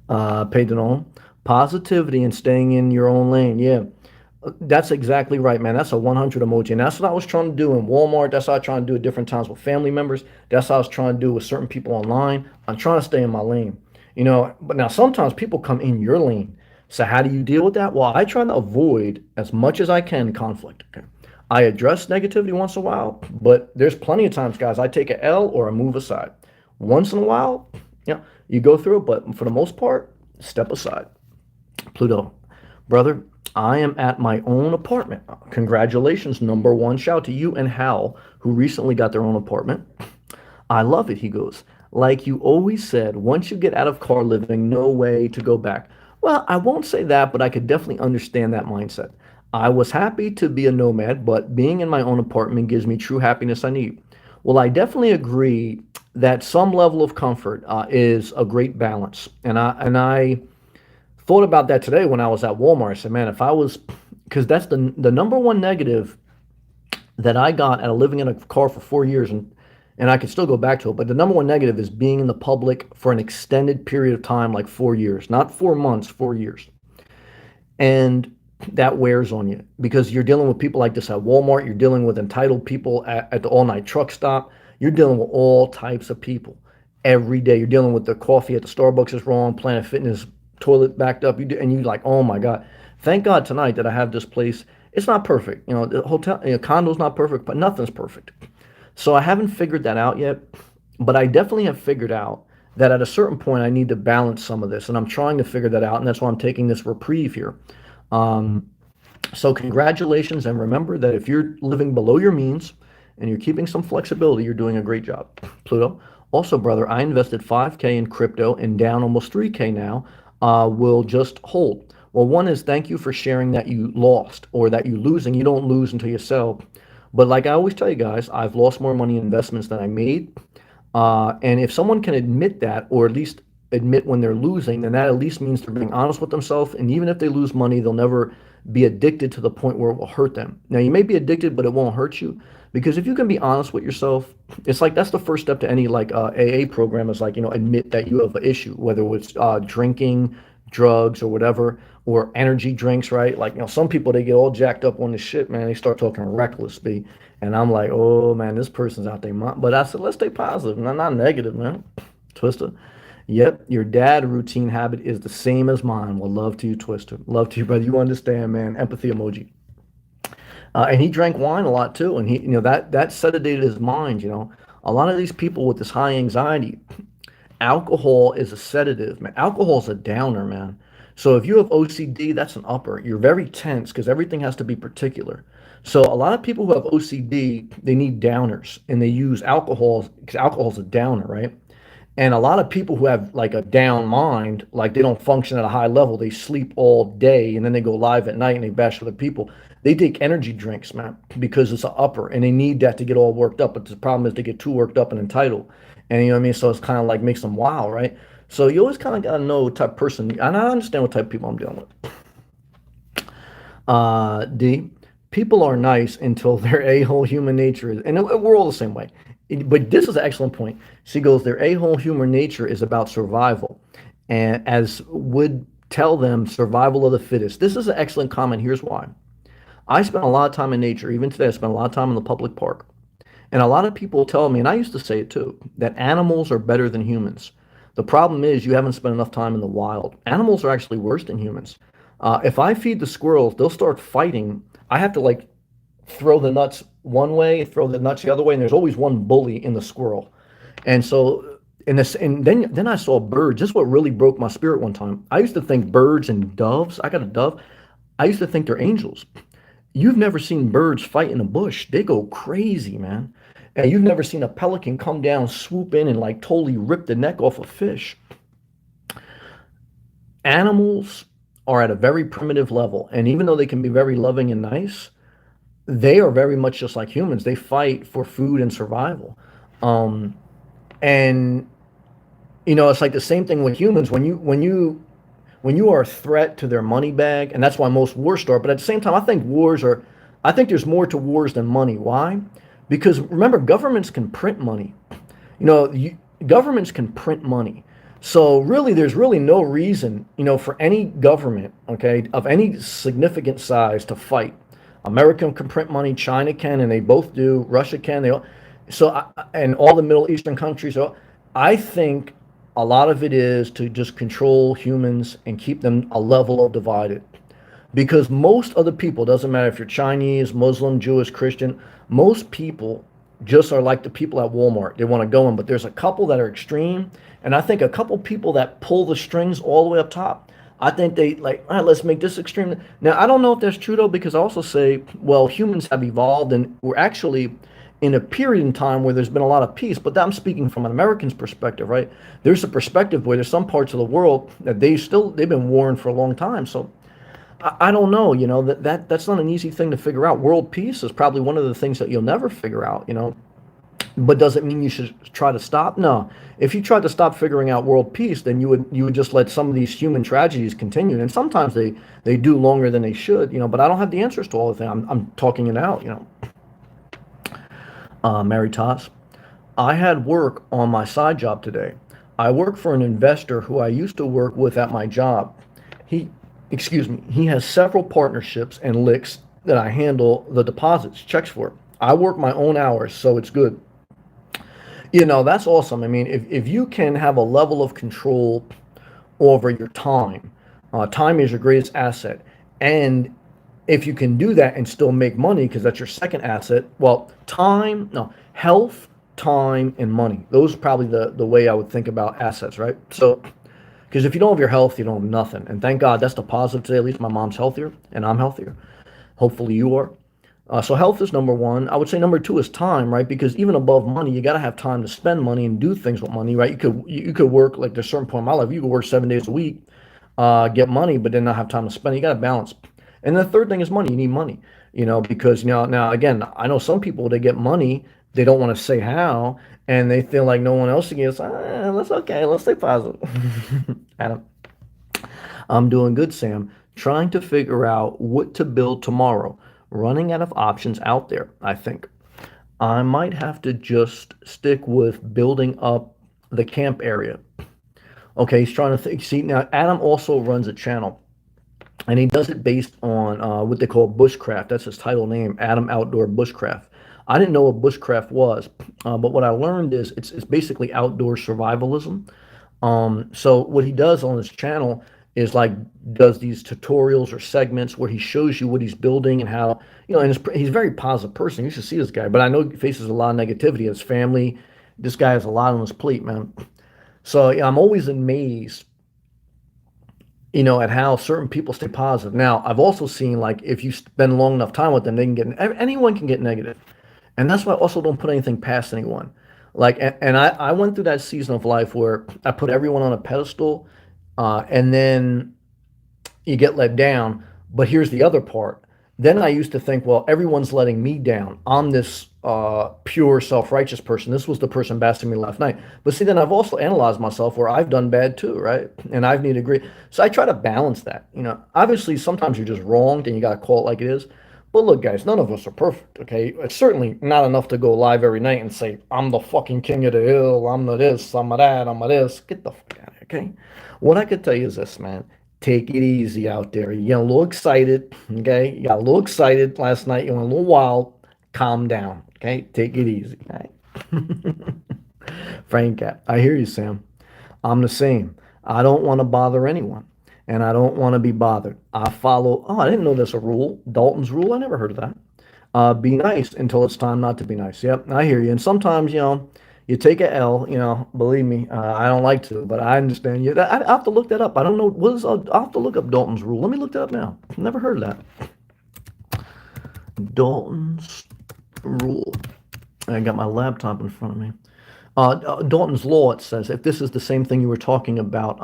right. Peyton on positivity and staying in your own lane. Yeah. That's exactly right, man. That's a 100 emoji. And that's what I was trying to do in Walmart. That's what I was trying to do at different times with family members. That's what I was trying to do with certain people online. I'm trying to stay in my lane. But now sometimes people come in your lane. So how do you deal with that? Well, I try to avoid as much as I can conflict. Okay. I address negativity once in a while, but there's plenty of times, guys, I take a L or a move aside. Once in a while, you go through it, but for the most part, step aside. Pluto, brother, I am at my own apartment. Congratulations, number one. Shout out to you and Hal, who recently got their own apartment. I love it, he goes. Like you always said, once you get out of car living, no way to go back. Well, I won't say that, but I could definitely understand that mindset. I was happy to be a nomad, but being in my own apartment gives me true happiness I need. Well, I definitely agree that some level of comfort is a great balance. And I thought about that today when I was at Walmart. I said, man, if I was, because that's the number one negative that I got out of living in a car for 4 years, and I could still go back to it, but the number one negative is being in the public for an extended period of time, like 4 years, not 4 months, 4 years. And that wears on you because you're dealing with people like this at Walmart. You're dealing with entitled people at the all-night truck stop. You're dealing with all types of people every day. You're dealing with the coffee at the Starbucks is wrong, Planet Fitness toilet backed up, and you're like, oh my God. Thank God tonight that I have this place. It's not perfect. The hotel, condo's not perfect, but nothing's perfect. So I haven't figured that out yet, but I definitely have figured out that at a certain point I need to balance some of this, and I'm trying to figure that out, and that's why I'm taking this reprieve here. Um, so congratulations, and remember that if you're living below your means and you're keeping some flexibility, you're doing a great job. Pluto. Also, brother, I invested 5K in crypto and down almost 3K now. Will just hold. Well, one is thank you for sharing that you lost or that you losing. You don't lose until you sell. But like I always tell you guys, I've lost more money in investments than I made. And if someone can admit that, or at least admit when they're losing, then that at least means they're being honest with themselves. And even if they lose money, they'll never be addicted to the point where it will hurt them. Now, you may be addicted, but it won't hurt you. Because if you can be honest with yourself, it's like that's the first step to any like AA program is like, admit that you have an issue, whether it's drinking, drugs or whatever, or energy drinks, right? Like, some people, they get all jacked up on this shit, man. They start talking reckless, B. And I'm like, oh man, this person's out there. But I said, let's stay positive, not negative, man. Twister. Yep, your dad routine habit is the same as mine. Well, love to you, Twister. Love to you, brother. You understand, man. Empathy emoji. And he drank wine a lot too, and that sedated his mind. A lot of these people with this high anxiety, alcohol is a sedative, man. Alcohol is a downer, man. So if you have OCD, that's an upper. You're very tense because everything has to be particular. So a lot of people who have OCD, they need downers, and they use alcohol because alcohol is a downer, right? And a lot of people who have like a down mind, like they don't function at a high level, they sleep all day and then they go live at night and they bash other people. They take energy drinks, man, because it's an upper and they need that to get all worked up. But the problem is they get too worked up and entitled. And you know what I mean? So it's kind of like makes them wow, right? So you always kind of got to know what type of person, and I understand what type of people I'm dealing with. D, people are nice until their a-hole human nature is, and we're all the same way. But this is an excellent point. She goes, their a-hole human nature is about survival, and as would tell them, survival of the fittest. This is an excellent comment. Here's why. I spend a lot of time in nature. Even today, I spend a lot of time in the public park. And a lot of people tell me, and I used to say it too, that animals are better than humans. The problem is you haven't spent enough time in the wild. Animals are actually worse than humans. If I feed the squirrels, they'll start fighting. I have to like throw the nuts one way, throw the nuts the other way, and there's always one bully in the squirrel. And so in this, and then I saw birds. This is what really broke my spirit one time. I used to think birds and doves. I got a dove. I used to think they're angels. You've never seen birds fight in a bush. They go crazy, man. And you've never seen a pelican come down, swoop in, and like totally rip the neck off a fish. Animals are at a very primitive level. And even though they can be very loving and nice, they are very much just like humans. They fight for food and survival. Um, and it's like the same thing with humans. When you are a threat to their money bag, and that's why most wars start. But at the same time, I think there's more to wars than money. Why? Because remember, governments can print money. Governments can print money. So really, there's really no reason, for any government, okay, of any significant size to fight. America can print money, China can, and they both do. Russia can. And all the Middle Eastern countries. So I think a lot of it is to just control humans and keep them a level of divided. Because most of the people, doesn't matter if you're Chinese, Muslim, Jewish, Christian, most people just are like the people at Walmart. They want to go in, but there's a couple that are extreme, and I think a couple people that pull the strings all the way up top. I think they like, all right, let's make this extreme. Now, I don't know if that's true though, because I also say, well, humans have evolved, and we're actually in a period in time where there's been a lot of peace. But I'm speaking from an American's perspective, right? There's a perspective where there's some parts of the world that they've been warring for a long time. So I don't know, that's not an easy thing to figure out. World peace is probably one of the things that you'll never figure out. But does it mean you should try to stop? No. If you tried to stop figuring out world peace, then you would just let some of these human tragedies continue. And sometimes they do longer than they should. But I don't have the answers to all the things. I'm talking it out. Mary Toss. I had work on my side job today. I work for an investor who I used to work with at my job. He, he has several partnerships and licks that I handle the deposits, checks for. I work my own hours, so it's good. That's awesome. I mean, if you can have a level of control over your time, time is your greatest asset. And if you can do that and still make money, because that's your second asset, well, health, time, and money. Those are probably the way I would think about assets, right? So, because if you don't have your health, you don't have nothing. And thank God that's the positive today. At least my mom's healthier and I'm healthier. Hopefully you are. So health is number one. I would say number two is time, right? Because even above money, you got to have time to spend money and do things with money, right? You could work, like there's a certain point in my life, you could work 7 days a week, get money, but then not have time to spend it. You got to balance. And the third thing is money. You need money, because now again, I know some people, they get money, they don't want to say how, and they feel like no one else gets. That's okay. Let's stay positive. Adam, I'm doing good, Sam. Trying to figure out what to build tomorrow. Running out of options out there, I think. I might have to just stick with building up the camp area. Okay, he's trying to think. See, now Adam also runs a channel, and he does it based on what they call bushcraft. That's his title name, Adam Outdoor Bushcraft. I didn't know what bushcraft was, but what I learned is it's basically outdoor survivalism. So what he does on his channel is like does these tutorials or segments where he shows you what he's building and how, and he's a very positive person. You should see this guy, but I know he faces a lot of negativity. His family, this guy has a lot on his plate, man. So yeah, I'm always amazed, at how certain people stay positive. Now, I've also seen like if you spend long enough time with them, they can get anyone can get negative, and that's why I also don't put anything past anyone. Like, and I went through that season of life where I put everyone on a pedestal, and then you get let down. But here's the other part. Then I used to think, well, everyone's letting me down. I'm this pure self-righteous person. This was the person bashing me last night. But see, then I've also analyzed myself where I've done bad too, right? And I've needed to agree. So I try to balance that. Obviously sometimes you're just wronged and you got to call it like it is. But look, guys, none of us are perfect, okay? It's certainly not enough to go live every night and say, I'm the fucking king of the hill, I'm the this, I'm the that, I'm the this. Get the fuck out of here, okay? What I could tell you is this, man. Take it easy out there. You get a little excited, okay? You got a little excited last night. You went a little wild. Calm down, okay? Take it easy, all right? Frank Cap, I hear you, Sam. I'm the same. I don't want to bother anyone, and I don't want to be bothered. I follow, oh, I didn't know there's a rule. Dalton's rule, I never heard of that. Be nice until it's time not to be nice. Yep, I hear you. And sometimes, you take a L, believe me, I don't like to, but I understand you. I have to look that up. I don't know. I'll have to look up Dalton's rule. Let me look that up now. Never heard of that. Dalton's rule. I got my laptop in front of me. Dalton's law, it says, if this is the same thing you were talking about,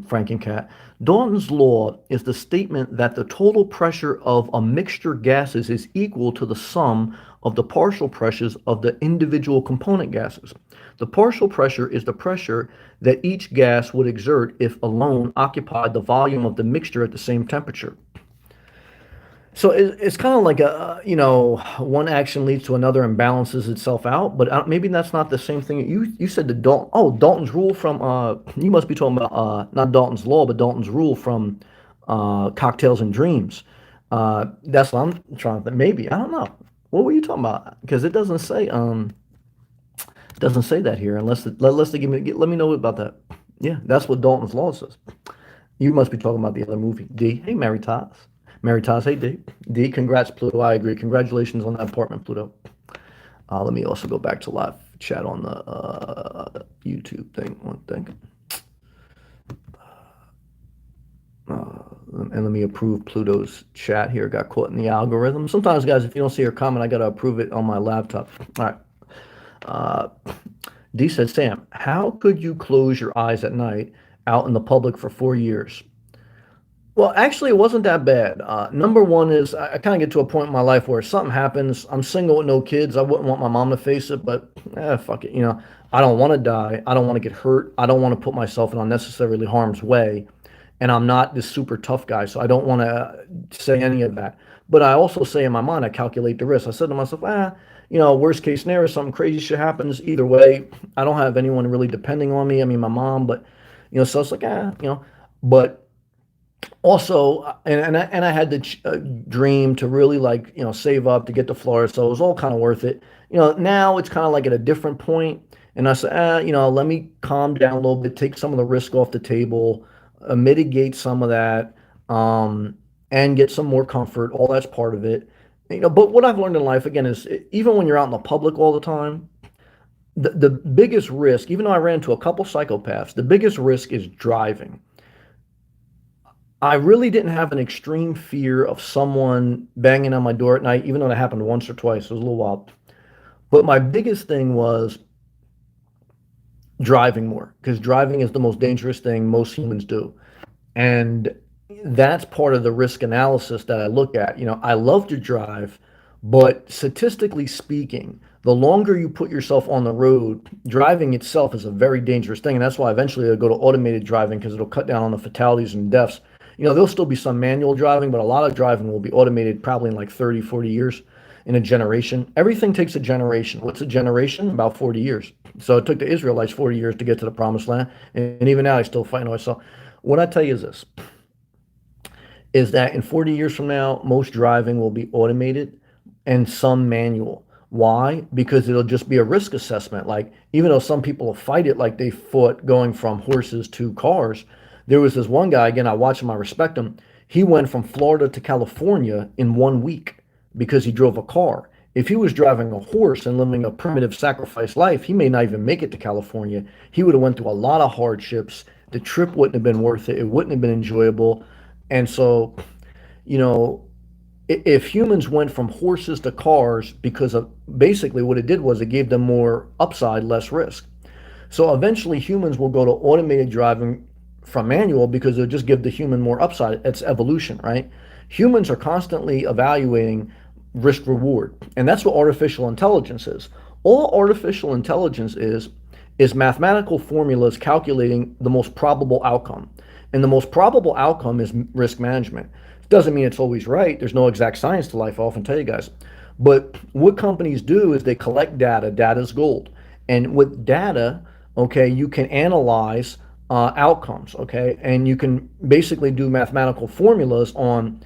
Frank and Kat, Dalton's law is the statement that the total pressure of a mixture gases is equal to the sum of the partial pressures of the individual component gases. The partial pressure is the pressure that each gas would exert if alone occupied the volume of the mixture at the same temperature. So it's kind of like one action leads to another and balances itself out, but maybe that's not the same thing. You said the Dalton's rule from, you must be talking about, not Dalton's law, but Dalton's rule from Cocktails and Dreams. That's what I'm trying to think. Maybe, I don't know. What were you talking about? Because it doesn't say that here unless they let me know about that. Yeah, that's what Dalton's law says. You must be talking about the other movie. D. Hey, Mary Taz. Mary Taz, hey D. D, congrats, Pluto. I agree. Congratulations on that apartment, Pluto. Let me also go back to live chat on the YouTube thing. One thing. And let me approve Pluto's chat here. Got caught in the algorithm. Sometimes, guys, if you don't see your comment, I got to approve it on my laptop. All right. D said, Sam, how could you close your eyes at night out in the public for 4 years? Well, actually, it wasn't that bad. Number one is I kind of get to a point in my life where something happens. I'm single with no kids. I wouldn't want my mom to face it, but fuck it. I don't want to die. I don't want to get hurt. I don't want to put myself in unnecessarily harm's way. And I'm not this super tough guy, so I don't want to say any of that. But I also say in my mind, I calculate the risk. I said to myself, worst case scenario, something crazy shit happens. Either way, I don't have anyone really depending on me. I mean, my mom, but, so it's like, but also, and I had the dream to really save up to get to Florida, so it was all kind of worth it. Now it's kind of like at a different point, and I said, let me calm down a little bit, take some of the risk off the table, mitigate some of that, and get some more comfort. All that's part of it. But what I've learned in life again is even when you're out in the public all the time, the biggest risk, even though I ran into a couple psychopaths, the biggest risk is driving. I really didn't have an extreme fear of someone banging on my door at night, even though it happened once or twice. It was a little wild. But my biggest thing was driving more, because driving is the most dangerous thing most humans do. And that's part of the risk analysis that I look at. I love to drive, but statistically speaking, the longer you put yourself on the road, driving itself is a very dangerous thing. And that's why eventually I'll go to automated driving, because it'll cut down on the fatalities and deaths. There'll still be some manual driving, but a lot of driving will be automated probably in like 30, 40 years, in a generation. Everything takes a generation. What's a generation? About 40 years. So it took the Israelites 40 years to get to the promised land. And even now, I still fighting with myself. What I tell you is this, is that in 40 years from now, most driving will be automated and some manual. Why? Because it'll just be a risk assessment. Like, even though some people will fight it like they fought going from horses to cars, there was this one guy, again, I watch him, I respect him. He went from Florida to California in 1 week because he drove a car. If he was driving a horse and living a primitive sacrifice life, he may not even make it to California. He would have went through a lot of hardships. The trip wouldn't have been worth it. It wouldn't have been enjoyable. And so, if humans went from horses to cars, because of basically what it did was it gave them more upside, less risk. So eventually humans will go to automated driving from manual because it'll just give the human more upside. It's evolution, right? Humans are constantly evaluating risk reward. And that's what artificial intelligence is. All artificial intelligence is mathematical formulas calculating the most probable outcome. And the most probable outcome is risk management. It doesn't mean it's always right. There's no exact science to life, I'll often tell you guys. But what companies do is they collect data. Data is gold. And with data, okay, you can analyze outcomes, okay? And you can basically do mathematical formulas on,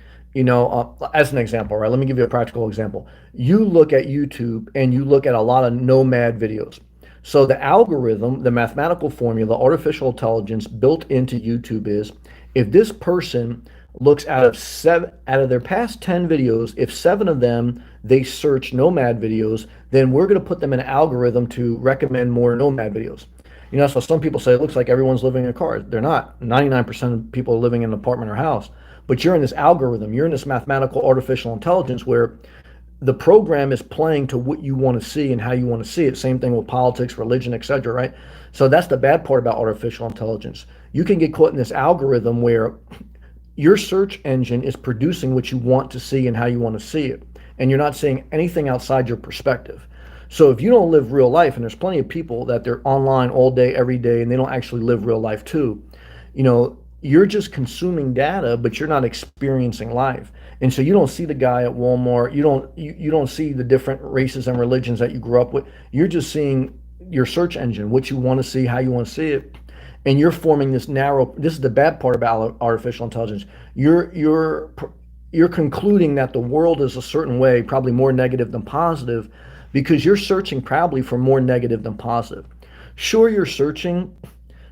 as an example, right? Let me give you a practical example. You look at YouTube and you look at a lot of nomad videos. So the algorithm, the mathematical formula, artificial intelligence built into YouTube is if this person looks out of their past 10 videos, if 7 of them they search nomad videos, then we're going to put them in an algorithm to recommend more nomad videos. So some people say it looks like everyone's living in a car. They're not. 99% of people are living in an apartment or house. But you're in this algorithm, you're in this mathematical artificial intelligence where the program is playing to what you want to see and how you want to see it. Same thing with politics, religion, etc., right? So that's the bad part about artificial intelligence. You can get caught in this algorithm where your search engine is producing what you want to see and how you want to see it, and you're not seeing anything outside your perspective. So if you don't live real life, and there's plenty of people that they're online all day, every day, and they don't actually live real life too, you're just consuming data, but you're not experiencing life. And so you don't see the guy at Walmart. You don't see the different races and religions that you grew up with. You're just seeing your search engine, what you want to see, how you want to see it, and you're forming this narrow. This is the bad part about artificial intelligence. You're concluding that the world is a certain way, probably more negative than positive, because you're searching probably for more negative than positive. Sure, you're searching.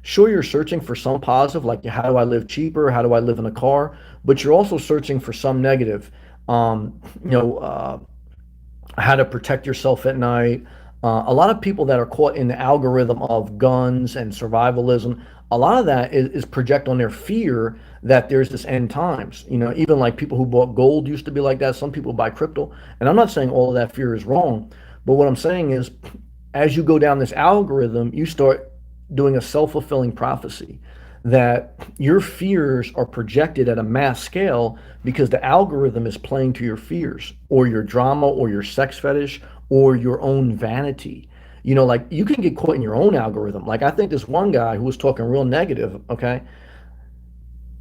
Sure, you're searching for some positive, like how do I live cheaper? How do I live in a car? But you're also searching for some negative. Um, you know, uh, how to protect yourself at night. A lot of people that are caught in the algorithm of guns and survivalism, a lot of that is project on their fear that there's this end times. Even like people who bought gold used to be like that. Some people buy crypto. And I'm not saying all of that fear is wrong, but what I'm saying is as you go down this algorithm, you start doing a self-fulfilling prophecy that your fears are projected at a mass scale because the algorithm is playing to your fears or your drama or your sex fetish or your own vanity. Like you can get caught in your own algorithm. Like I think this one guy who was talking real negative, okay?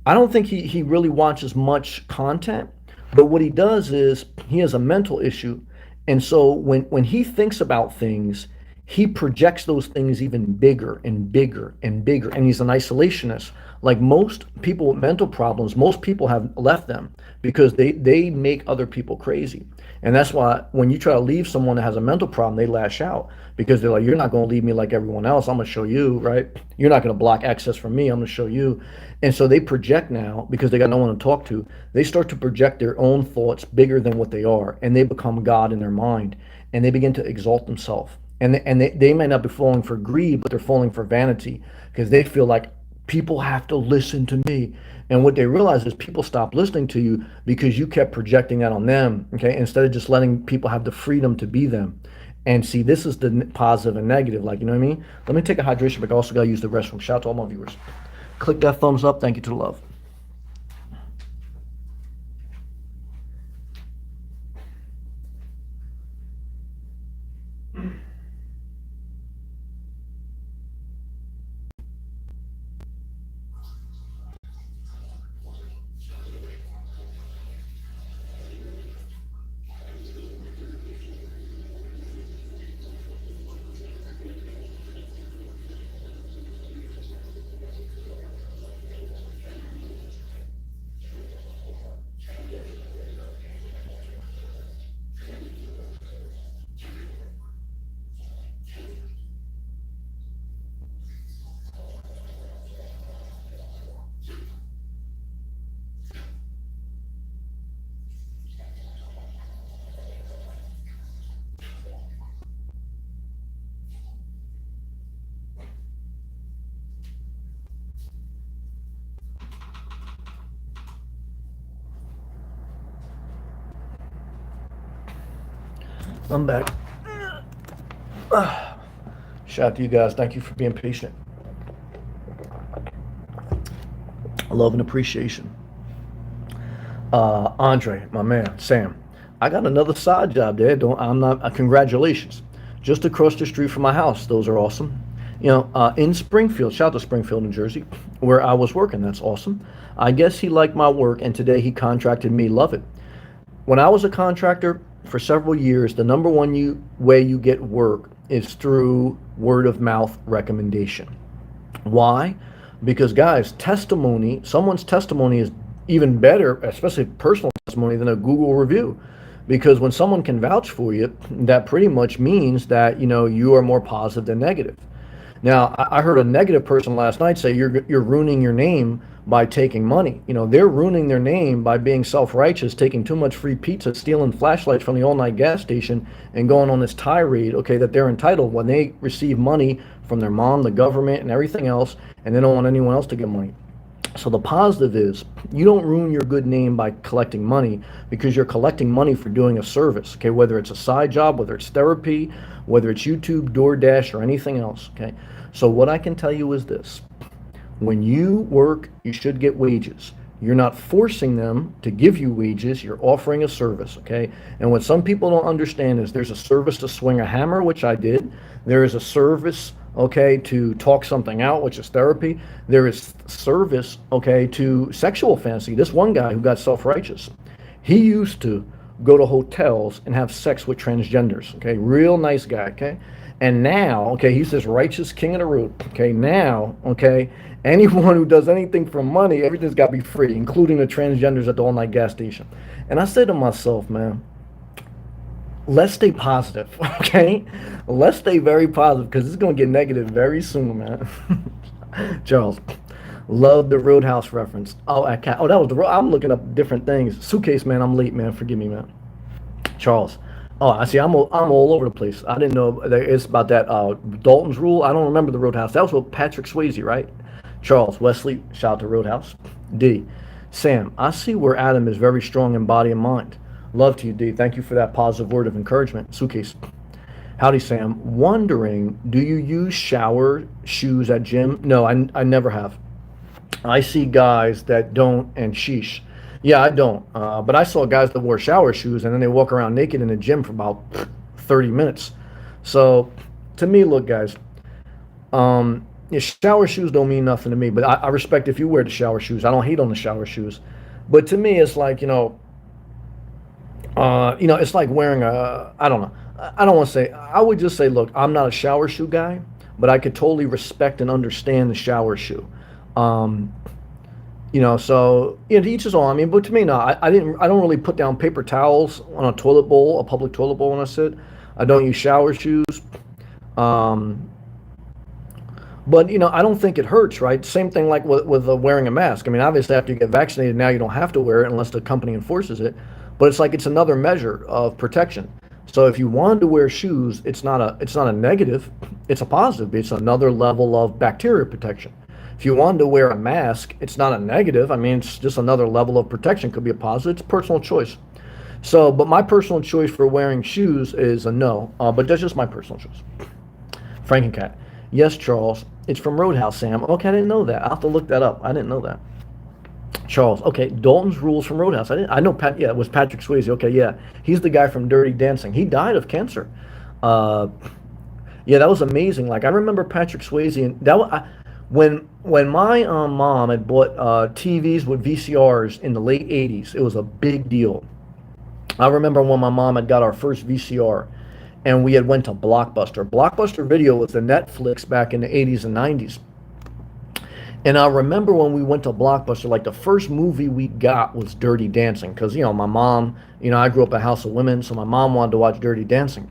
I don't think he really watches much content, but what he does is he has a mental issue. And so when he thinks about things, he projects those things even bigger and bigger and bigger. And he's an isolationist. Like most people with mental problems, most people have left them because they make other people crazy. And that's why when you try to leave someone that has a mental problem, they lash out because they're like, you're not going to leave me like everyone else. I'm going to show you, right? You're not going to block access from me. I'm going to show you. And so they project now because they got no one to talk to. They start to project their own thoughts bigger than what they are. And they become God in their mind. And they begin to exalt themselves. And they may not be falling for greed, but they're falling for vanity because they feel like people have to listen to me. And what they realize is people stop listening to you because you kept projecting that on them, okay, instead of just letting people have the freedom to be them. And see, this is the positive and negative, like, you know what I mean? Let me take a hydration break. I also got to use the restroom. Shout out to all my viewers. Click that thumbs up. Thank you to the love. I'm back. Shout out to you guys. Thank you for being patient. Love and appreciation. Andre, my man, Sam, I got another side job there. Don't I'm not. Congratulations. Just across the street from my house. Those are awesome. In Springfield, shout out to Springfield, New Jersey, where I was working. That's awesome. I guess he liked my work, and today he contracted me. Love it. When I was a contractor for several years, the number one way you get work is through word of mouth recommendation. Why? Because guys, someone's testimony is even better, especially personal testimony, than a Google review. Because when someone can vouch for you, that pretty much means that you are more positive than negative. Now, I heard a negative person last night say you're ruining your name by taking money. They're ruining their name by being self-righteous, taking too much free pizza, stealing flashlights from the all-night gas station, and going on this tirade, okay, that they're entitled when they receive money from their mom, the government, and everything else, and they don't want anyone else to get money. So the positive is you don't ruin your good name by collecting money, because you're collecting money for doing a service, okay, whether it's a side job, whether it's therapy, whether it's YouTube, DoorDash, or anything else, okay? So what I can tell you is this. When you work, you should get wages. You're not forcing them to give you wages. You're offering a service, okay? And what some people don't understand is there's a service to swing a hammer, which I did. There is a service, okay, to talk something out, which is therapy. There is service, okay, to sexual fantasy. This one guy who got self-righteous, he used to go to hotels and have sex with transgenders, okay? Real nice guy, okay? And now, okay, he's this righteous king of the road, okay? Now, okay, anyone who does anything for money, everything's got to be free, including the transgenders at the all-night gas station. And I said to myself, man, let's stay positive, okay? Let's stay very positive, because it's going to get negative very soon, man. Charles, love the Roadhouse reference. Oh, that was I'm looking up different things. Suitcase, man, I'm late, man. Forgive me, man. Charles. Oh, I see. I'm all over the place. I didn't know it's about that Dalton's rule. I don't remember the Roadhouse. That was with Patrick Swayze, right? Charles, Wesley, shout out to Roadhouse. D. Sam, I see where Adam is very strong in body and mind. Love to you, D. Thank you for that positive word of encouragement. Suitcase. Howdy, Sam. Wondering, do you use shower shoes at gym? No, I never have. I see guys that don't, and sheesh. Yeah, I don't. But I saw guys that wore shower shoes and then they walk around naked in the gym for about 30 minutes. So, to me, look, guys, shower shoes don't mean nothing to me. But I respect if you wear the shower shoes. I don't hate on the shower shoes. But to me, it's like, it's like wearing I don't know. I don't want to say, I would just say, look, I'm not a shower shoe guy, but I could totally respect and understand the shower shoe. So to each his own. I mean, but to me, no, I don't really put down paper towels on a toilet bowl, a public toilet bowl when I sit. I don't use shower shoes. But I don't think it hurts, right? Same thing like with wearing a mask. I mean, obviously after you get vaccinated, now you don't have to wear it unless the company enforces it. But it's like it's another measure of protection. So if you wanted to wear shoes, it's not a negative, it's a positive. It's another level of bacteria protection. If you wanted to wear a mask, it's not a negative. I mean, it's just another level of protection. Could be a positive. It's personal choice. So, but my personal choice for wearing shoes is a no. But that's just my personal choice. Frankencat. Yes, Charles. It's from Roadhouse, Sam. Okay, I didn't know that. I'll have to look that up. I didn't know that. Charles. Okay, Dalton's rules from Roadhouse. I know Yeah, it was Patrick Swayze. Okay, yeah. He's the guy from Dirty Dancing. He died of cancer. Yeah, that was amazing. Like, I remember Patrick Swayze, and when my mom had bought TVs with VCRs in the late 80s, it was a big deal. I remember when my mom had got our first VCR, and we had went to Blockbuster. Blockbuster Video was the Netflix back in the 80s and 90s. And I remember when we went to Blockbuster, like the first movie we got was Dirty Dancing, because my mom, I grew up in a house of women, so my mom wanted to watch Dirty Dancing.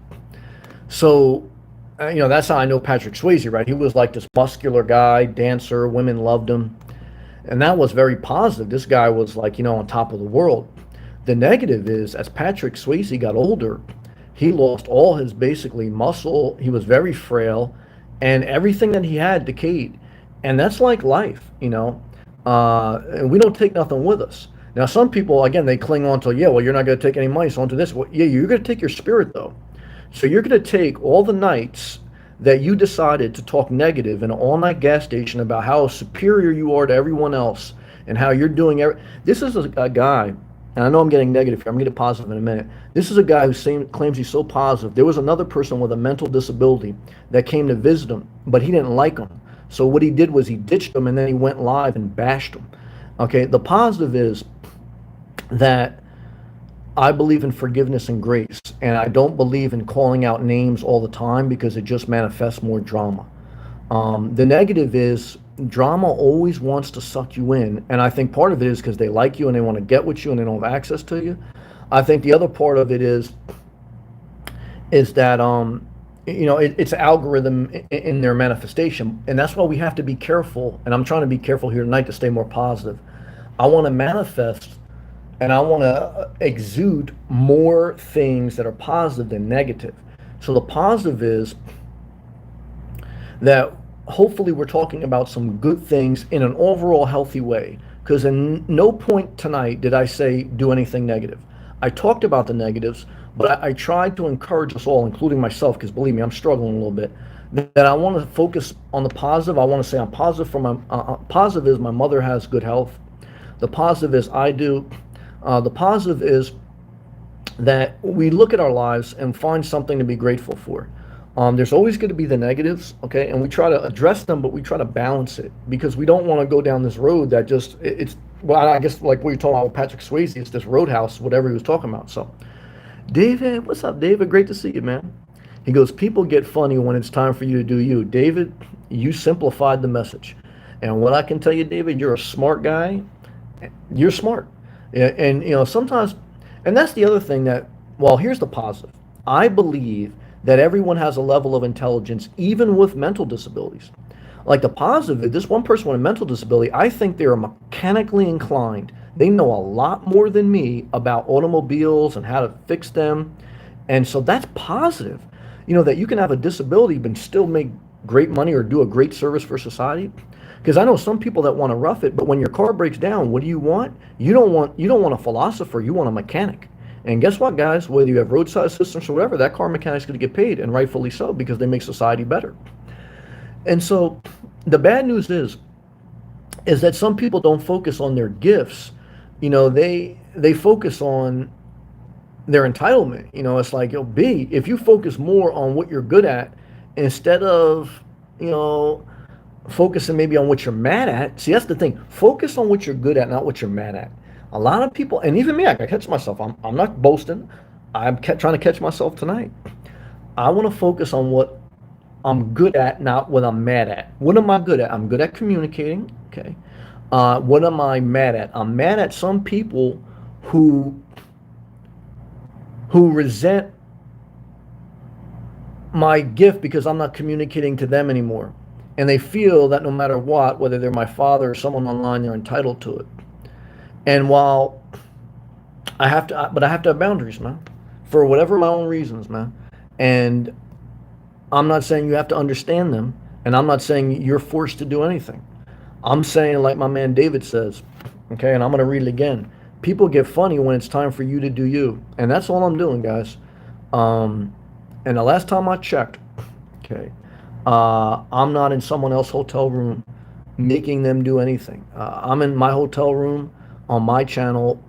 So that's how I know Patrick Swayze, right? He was like this muscular guy, dancer, women loved him. And that was very positive. This guy was like, on top of the world. The negative is, as Patrick Swayze got older, he lost all his basically muscle. He was very frail, and everything that he had decayed. And that's like life, and we don't take nothing with us. Now, some people, again, they cling on to, you're not going to take any money, so onto this. Well, yeah, you're going to take your spirit, though. So you're going to take all the nights that you decided to talk negative in an all-night gas station about how superior you are to everyone else and how you're doing this is a guy and I know I'm getting negative here, I'm going to get positive in a minute. This is a guy who claims he's so positive. There was another person with a mental disability that came to visit him, but he didn't like him. So what he did was he ditched him and then he went live and bashed him. Okay, the positive is that I believe in forgiveness and grace, and I don't believe in calling out names all the time because it just manifests more drama. The negative is drama always wants to suck you in, and I think part of it is because they like you and they want to get with you and they don't have access to you. I think the other part of it is that it's an algorithm in their manifestation, and that's why we have to be careful. And I'm trying to be careful here tonight to stay more positive. I want to manifest and I want to exude more things that are positive than negative. So the positive is that hopefully we're talking about some good things in an overall healthy way. Because in no point tonight did I say do anything negative. I talked about the negatives, but I tried to encourage us all, including myself, because believe me, I'm struggling a little bit, that I want to focus on the positive. I want to say I'm positive for my positive is my mother has good health. The positive is I do. The positive is that we look at our lives and find something to be grateful for. There's always going to be the negatives, okay, and we try to address them, but we try to balance it because we don't want to go down this road that just it's well, I guess like what you're talking about with Patrick Swayze, it's this roadhouse, whatever he was talking about. So, David, what's up, David? Great to see you, man. He goes, people get funny when it's time for you to do you. David, you simplified the message, and what I can tell you, David, you're a smart guy. You're smart, and sometimes, and that's the other thing that. Well, here's the positive. I believe that everyone has a level of intelligence, even with mental disabilities. Like the positive, this one person with a mental disability, I think they're mechanically inclined. They know a lot more than me about automobiles and how to fix them. And so that's positive. That you can have a disability but still make great money or do a great service for society. Because I know some people that want to rough it, but when your car breaks down, what do you want? You don't want a philosopher, you want a mechanic. And guess what, guys? Whether you have roadside assistance or whatever, that car mechanic's going to get paid, and rightfully so, because they make society better. And so the bad news is that some people don't focus on their gifts. They focus on their entitlement. It's like, if you focus more on what you're good at instead of, focusing maybe on what you're mad at. See, that's the thing. Focus on what you're good at, not what you're mad at. A lot of people, and even me, I catch myself. I'm not boasting. I'm trying to catch myself tonight. I want to focus on what I'm good at, not what I'm mad at. What am I good at? I'm good at communicating. Okay. What am I mad at? I'm mad at some people who resent my gift because I'm not communicating to them anymore. And they feel that no matter what, whether they're my father or someone online, they're entitled to it. And while I have to have boundaries, man, for whatever my own reasons, man. And I'm not saying you have to understand them, and I'm not saying you're forced to do anything. I'm saying, like my man David says, okay, and I'm going to read it again. People get funny when it's time for you to do you. And that's all I'm doing, guys. And the last time I checked, okay, I'm not in someone else's hotel room making them do anything. I'm in my hotel room on my channel,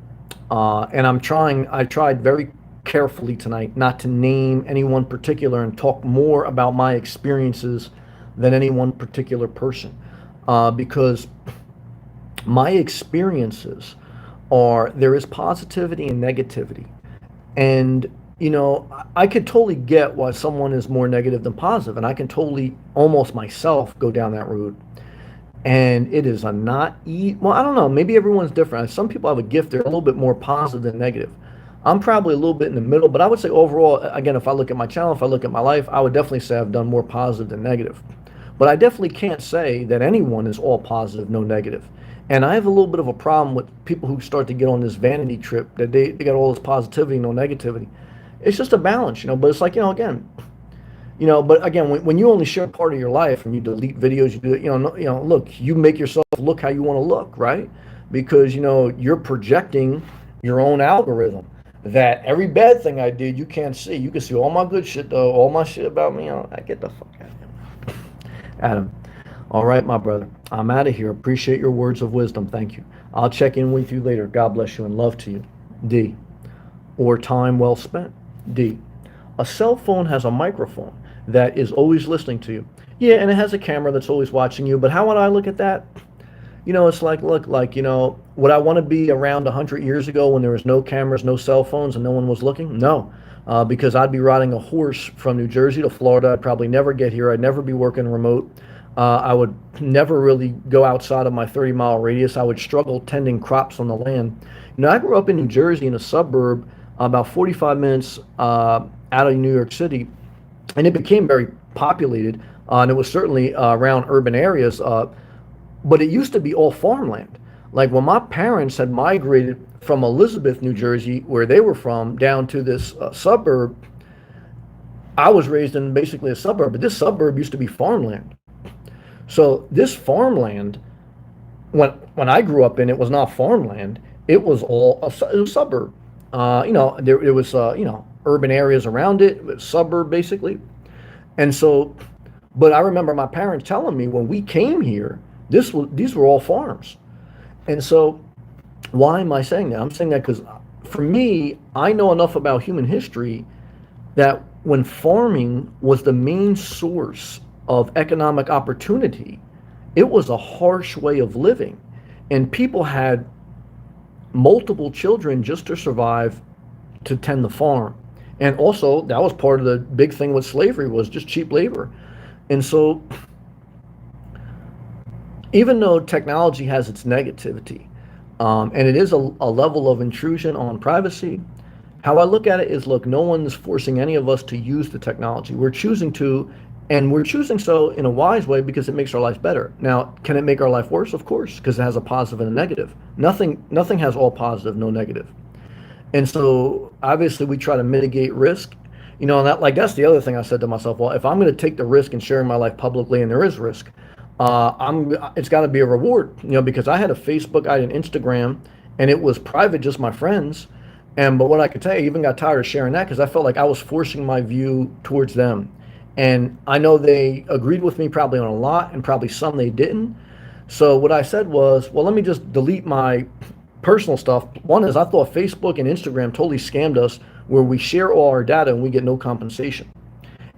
and I tried very carefully tonight not to name anyone particular and talk more about my experiences than any one particular person, because my experiences there is positivity and negativity. And I could totally get why someone is more negative than positive, and I can totally almost myself go down that route. And it is well, I don't know, maybe everyone's different. Some people have a gift, they're a little bit more positive than negative. I'm probably a little bit in the middle, but I would say overall, again, if I look at my channel, if I look at my life, I would definitely say I've done more positive than negative. But I definitely can't say that anyone is all positive, no negative. And I have a little bit of a problem with people who start to get on this vanity trip, that they got all this positivity, no negativity. It's just a balance, but it's like, again, but again, when you only share part of your life and you delete videos, you do it, look, you make yourself look how you want to look, right? Because, you're projecting your own algorithm that every bad thing I did, you can't see. You can see all my good shit, though, all my shit about me. I get the fuck out of here. Adam. All right, my brother. I'm out of here. Appreciate your words of wisdom. Thank you. I'll check in with you later. God bless you and love to you. D. Or time well spent? D. A cell phone has a microphone that is always listening to you. Yeah, and it has a camera that's always watching you, but how would I look at that? It's like, look, like, would I want to be around 100 years ago when there was no cameras, no cell phones, and no one was looking? No, because I'd be riding a horse from New Jersey to Florida. I'd probably never get here. I'd never be working remote. I would never really go outside of my 30-mile radius. I would struggle tending crops on the land. I grew up in New Jersey in a suburb about 45 minutes out of New York City, and it became very populated, and it was certainly around urban areas. But it used to be all farmland. Like when my parents had migrated from Elizabeth, New Jersey, where they were from, down to this suburb, I was raised in basically a suburb, but this suburb used to be farmland. So this farmland, when I grew up in, it was not farmland. It was all a suburb. There was urban areas around it. It was a suburb basically. And so, but I remember my parents telling me when we came here, these were all farms. And so why am I saying that? I'm saying that because for me, I know enough about human history that when farming was the main source of economic opportunity, it was a harsh way of living. And people had multiple children just to survive to tend the farm. And also that was part of the big thing with slavery, was just cheap labor. And so even though technology has its negativity, and it is a level of intrusion on privacy, how I look at it is, look, no one's forcing any of us to use the technology. We're choosing to, and we're choosing so in a wise way because it makes our life better. Now, can it make our life worse? Of course, because it has a positive and a negative. Nothing has all positive, no negative. And so obviously we try to mitigate risk. And that's the other thing I said to myself. Well, if I'm going to take the risk in sharing my life publicly, and there is risk, it's got to be a reward, because I had a Facebook, I had an Instagram, and it was private, just my friends. But what I could tell you, I even got tired of sharing that because I felt like I was forcing my view towards them. And I know they agreed with me probably on a lot, and probably some they didn't. So what I said was, well, let me just delete my personal stuff. One is, I thought Facebook and Instagram totally scammed us, where we share all our data and we get no compensation.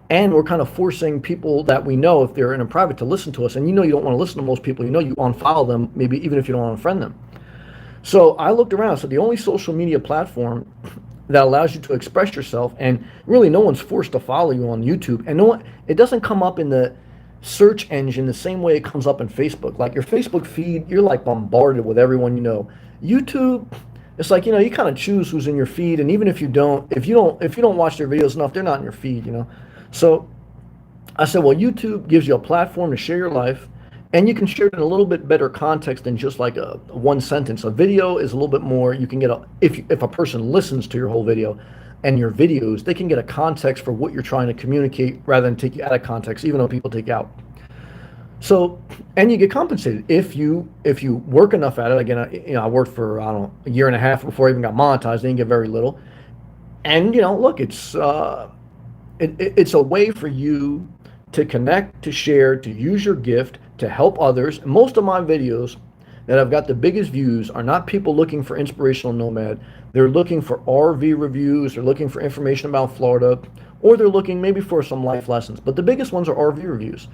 And we're kind of forcing people that we know, if they're in a private, to listen to us. And you don't want to listen to most people. You unfollow them, maybe even if you don't want to unfriend them. So I looked around. So the only social media platform that allows you to express yourself, and really no one's forced to follow you on YouTube. And it doesn't come up in the search engine the same way it comes up in Facebook. Like your Facebook feed, you're like bombarded with everyone you know. YouTube, it's like, you kind of choose who's in your feed. And even if you don't watch their videos enough, they're not in your feed, So I said, well, YouTube gives you a platform to share your life, and you can share it in a little bit better context than just like a one sentence. A video is a little bit more, you can get if a person listens to your whole video and your videos, they can get a context for what you're trying to communicate rather than take you out of context, even though people take out. So, and you get compensated if you work enough at it. Again, I worked for, I don't know, a year and a half before I even got monetized. I didn't get very little. And, look, it's a way for you to connect, to share, to use your gift, to help others. Most of my videos that have got the biggest views are not people looking for inspirational nomad. They're looking for RV reviews, they're looking for information about Florida, or they're looking maybe for some life lessons. But the biggest ones are RV reviews.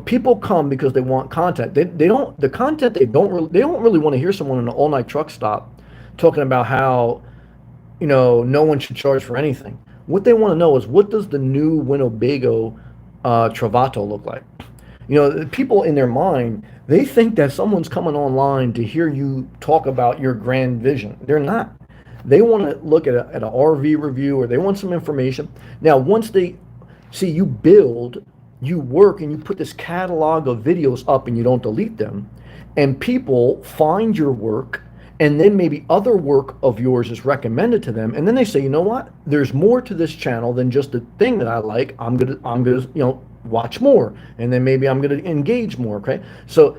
People come because they want content. They don't really want to hear someone in an all-night truck stop talking about how, no one should charge for anything. What they want to know is, what does the new Winnebago Travato look like? People in their mind, they think that someone's coming online to hear you talk about your grand vision. They're not. They want to look at an RV review, or they want some information. Now, once they see you build, you work, and you put this catalog of videos up and you don't delete them, and people find your work, and then maybe other work of yours is recommended to them, and then they say, you know what, there's more to this channel than just the thing that I like. I'm gonna watch more, and then maybe I'm gonna engage more. Okay, so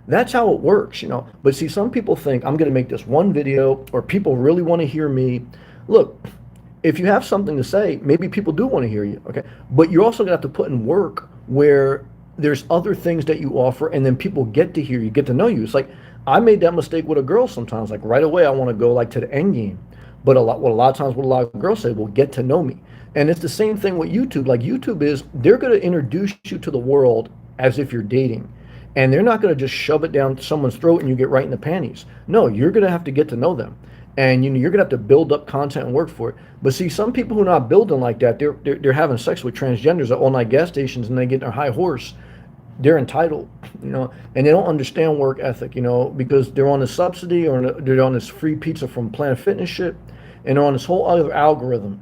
that's how it works. But see, some people think, I'm gonna make this one video, or people really want to hear me. Look, if you have something to say, maybe people do want to hear you. Okay, but you're also gonna have to put in work where there's other things that you offer, and then people get to hear you, get to know you. It's like, I made that mistake with a girl sometimes. Like right away, I want to go like to the end game. But a lot of times, what a lot of girls say, "Well, get to know me." And it's the same thing with YouTube. Like YouTube is, they're going to introduce you to the world as if you're dating, and they're not going to just shove it down someone's throat and you get right in the panties. No, you're going to have to get to know them, and you're going to have to build up content and work for it. But see, some people who are not building like that, they're having sex with transgenders at all night gas stations, and they get their high horse. They're entitled, and they don't understand work ethic, because they're on a subsidy, or they're on this free pizza from Planet Fitness shit, and they're on this whole other algorithm.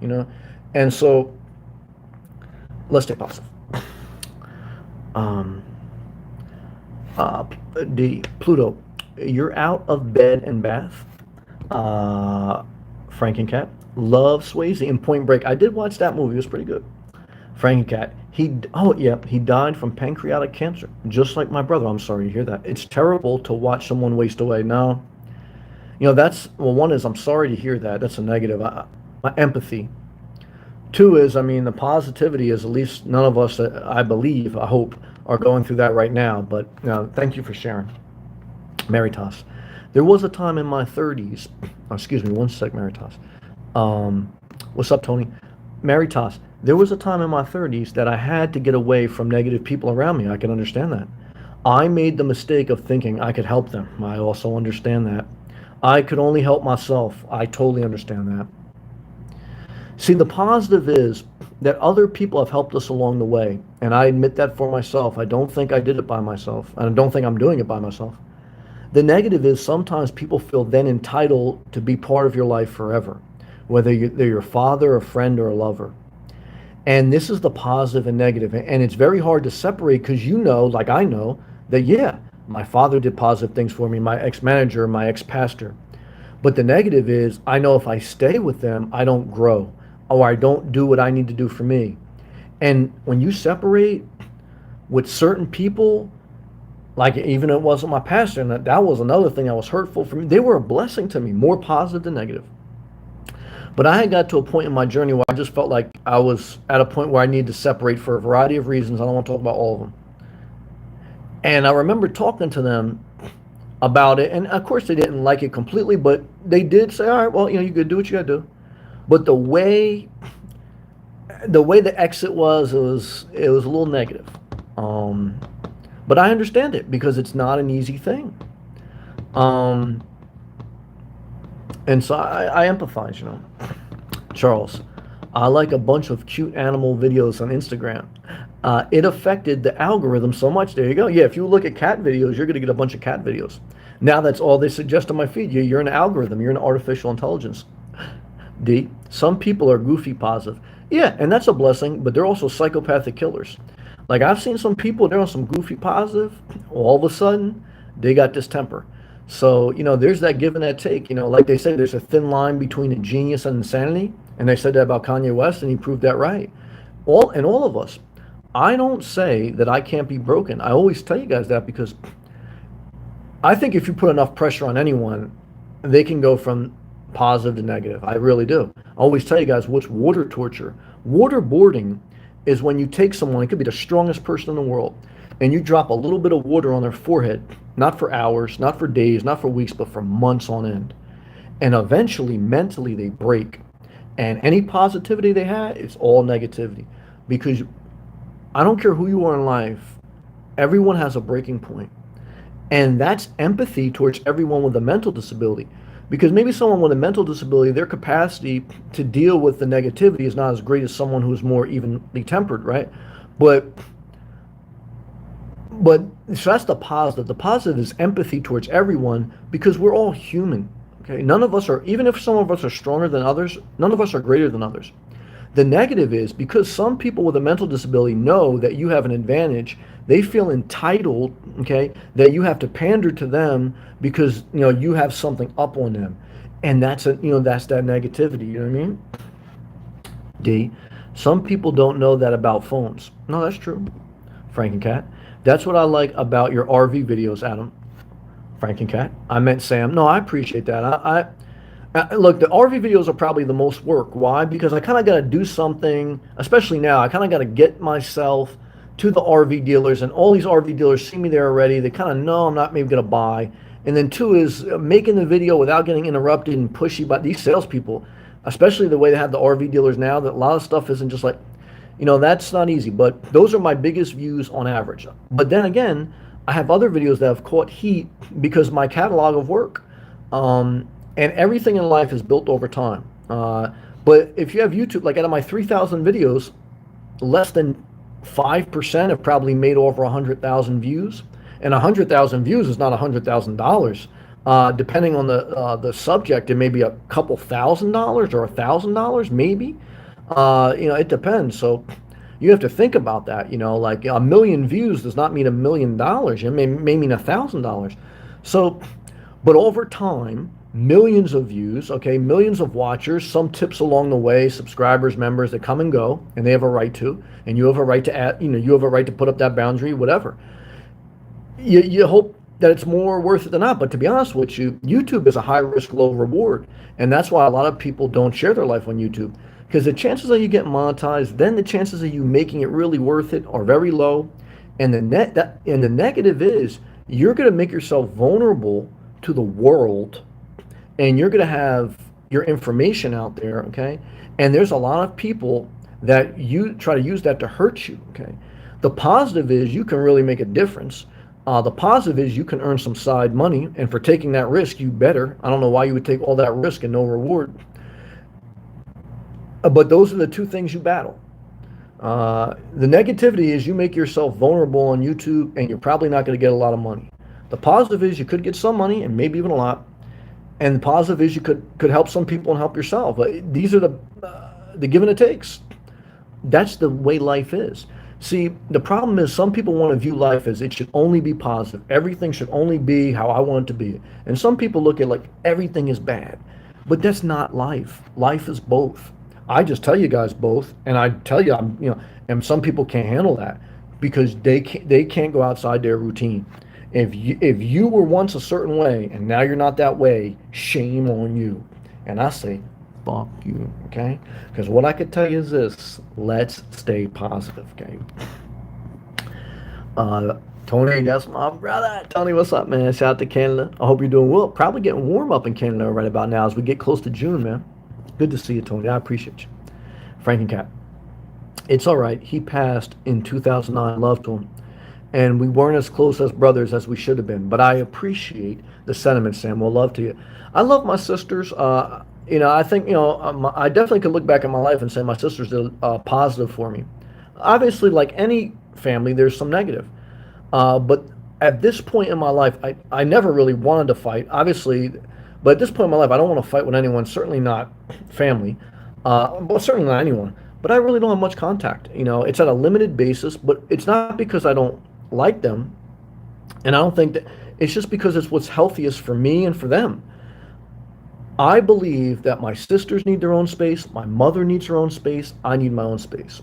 And so let's stay positive. Um, D. Pluto, you're out of bed and bath. Frankencat, love Swayze in Point Break. I did watch that movie. It was pretty good. Frankencat, he died from pancreatic cancer, just like my brother. I'm sorry to hear that. It's terrible to watch someone waste away. No, that's, well, one is I'm sorry to hear that. That's a negative. My empathy. Two is, I mean, the positivity is at least none of us, I believe, I hope, are going through that right now. But thank you for sharing. Maritas, there was a time in my 30s. Oh, excuse me, one sec, Maritas. What's up, Tony? Maritas, there was a time in my 30s that I had to get away from negative people around me. I can understand that. I made the mistake of thinking I could help them. I also understand that. I could only help myself. I totally understand that. See, the positive is that other people have helped us along the way, and I admit that for myself. I don't think I did it by myself, and I don't think I'm doing it by myself. The negative is sometimes people feel then entitled to be part of your life forever, whether they're your father, a friend, or a lover. And this is the positive and negative, and it's very hard to separate, because like I know, that yeah, my father did positive things for me, my ex-manager, my ex-pastor. But the negative is, I know if I stay with them, I don't grow, or I don't do what I need to do for me. And when you separate with certain people, like even it wasn't my pastor, and that was another thing that was hurtful for me. They were a blessing to me, more positive than negative. But I had got to a point in my journey where I just felt like I was at a point where I needed to separate for a variety of reasons. I don't want to talk about all of them. And I remember talking to them about it, and of course they didn't like it completely, but they did say, all right, well, you gotta do what you gotta do. But the way the exit was, it was a little negative. But I understand it, because it's not an easy thing. And so I empathize, Charles, I like a bunch of cute animal videos on Instagram. It affected the algorithm so much. There you go. Yeah, if you look at cat videos, you're going to get a bunch of cat videos. Now that's all they suggest on my feed. You're an algorithm. You're an artificial intelligence. D, some people are goofy positive. Yeah, and that's a blessing, but they're also psychopathic killers. Like I've seen some people, they're on some goofy positive. All of a sudden, they got distemper. So, there's that give and that take. Like they say, there's a thin line between a genius and insanity. And they said that about Kanye West, and he proved that right. All of us. I don't say that I can't be broken. I always tell you guys that, because I think if you put enough pressure on anyone, they can go from positive to negative. I really do. I always tell you guys, what's water torture? Waterboarding is when you take someone, it could be the strongest person in the world, and you drop a little bit of water on their forehead, not for hours, not for days, not for weeks, but for months on end. And eventually, mentally, they break. And any positivity they had, it's all negativity. Because I don't care who you are in life, everyone has a breaking point. And that's empathy towards everyone with a mental disability. Because maybe someone with a mental disability, their capacity to deal with the negativity is not as great as someone who's more evenly tempered, right? But so that's the positive. The positive is empathy towards everyone, because we're all human. Okay, none of us are, even if some of us are stronger than others, none of us are greater than others. The negative is, because some people with a mental disability know that you have an advantage, they feel entitled, okay, that you have to pander to them because you have something up on them. And that's that's that negativity, you know what I mean? D, some people don't know that about phones. No, that's true. Frankencat, that's what I like about your RV videos, Adam. Frankencat, I meant Sam. No, I appreciate that. I look, the RV videos are probably the most work. Why? Because I kind of got to do something, especially now. I kind of got to get myself to the RV dealers, and all these RV dealers see me there already. They kind of know I'm not maybe going to buy, And then two is making the video without getting interrupted and pushy by these salespeople, especially the way they have the RV dealers now, that a lot of stuff isn't just like, that's not easy. But those are my biggest views on average. But then again, I have other videos that have caught heat because my catalog of work, and everything in life is built over time. But if you have YouTube, like out of my 3,000 videos, less than 5% have probably made over 100,000 views. And 100,000 views is not $100,000. Depending on the subject, it may be a couple $1,000 or $1,000 maybe. It depends. So you have to think about that. Like a million views does not mean $1 million. It may mean $1,000. So, but over time, millions of views, okay, millions of watchers, some tips along the way, subscribers, members that come and go, and they have a right to, and you have a right to add, you have a right to put up that boundary, whatever. You hope that it's more worth it than not. But to be honest with you, YouTube is a high risk, low reward. And that's why a lot of people don't share their life on YouTube. Because the chances of you getting monetized, then the chances of you making it really worth it are very low. And the negative is you're going to make yourself vulnerable to the world, and you're going to have your information out there, okay? And there's a lot of people that you try to use that to hurt you, okay? The positive is you can really make a difference. The positive is you can earn some side money, and for taking that risk, you better. I don't know why you would take all that risk and no reward. But those are the two things you battle. The negativity is you make yourself vulnerable on YouTube, and you're probably not going to get a lot of money. The positive is you could get some money, and maybe even a lot. And the positive is you could help some people and help yourself. These are the give and it takes. That's the way life is. See, the problem is some people want to view life as it should only be positive. Everything should only be how I want it to be. And some people look at like everything is bad. But that's not life. Life is both. I just tell you guys both, and I tell you, and some people can't handle that because they can't go outside their routine. If you were once a certain way and now you're not that way, shame on you. And I say, fuck you, okay? Because what I could tell you is this: let's stay positive, okay? Tony, that's my brother. Tony, what's up, man? Shout out to Canada. I hope you're doing well. Probably getting warm up in Canada right about now as we get close to June, man. Good to see you, Tony. I appreciate you. Frankencat. It's all right. He passed in 2009. Love to him. And we weren't as close as brothers as we should have been. But I appreciate the sentiment, Samuel. Love to you. I love my sisters. I think, I definitely could look back at my life and say my sisters did positive for me. Obviously, like any family, there's some negative. But at this point in my life, I never really wanted to fight, obviously. But at this point in my life, I don't want to fight with anyone, certainly not family, but certainly not anyone. But I really don't have much contact. It's at a limited basis, but it's not because I don't like them. And I don't think that, it's just because it's what's healthiest for me and for them. I believe that my sisters need their own space, my mother needs her own space, I need my own space.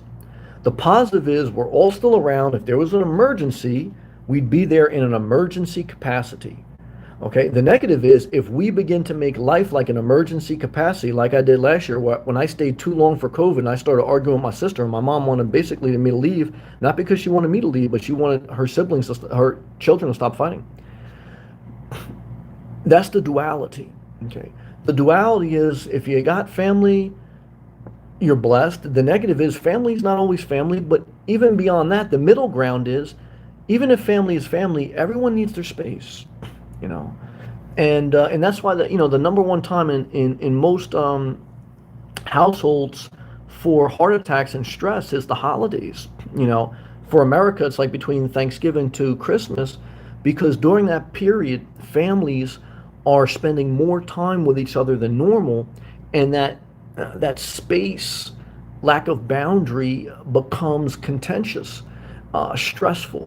The positive is we're all still around. If there was an emergency, we'd be there in an emergency capacity. Okay, the negative is if we begin to make life like an emergency capacity, like I did last year, when I stayed too long for COVID and I started arguing with my sister, and my mom wanted basically me to leave, not because she wanted me to leave, but she wanted her siblings, her children to stop fighting. That's the duality. Okay, the duality is if you got family, you're blessed. The negative is family's not always family, but even beyond that, the middle ground is even if family is family, everyone needs their space. And that's why the number one time in most households for heart attacks and stress is the holidays. For America, it's like between Thanksgiving to Christmas, because during that period, families are spending more time with each other than normal, and that space, lack of boundary, becomes contentious, stressful.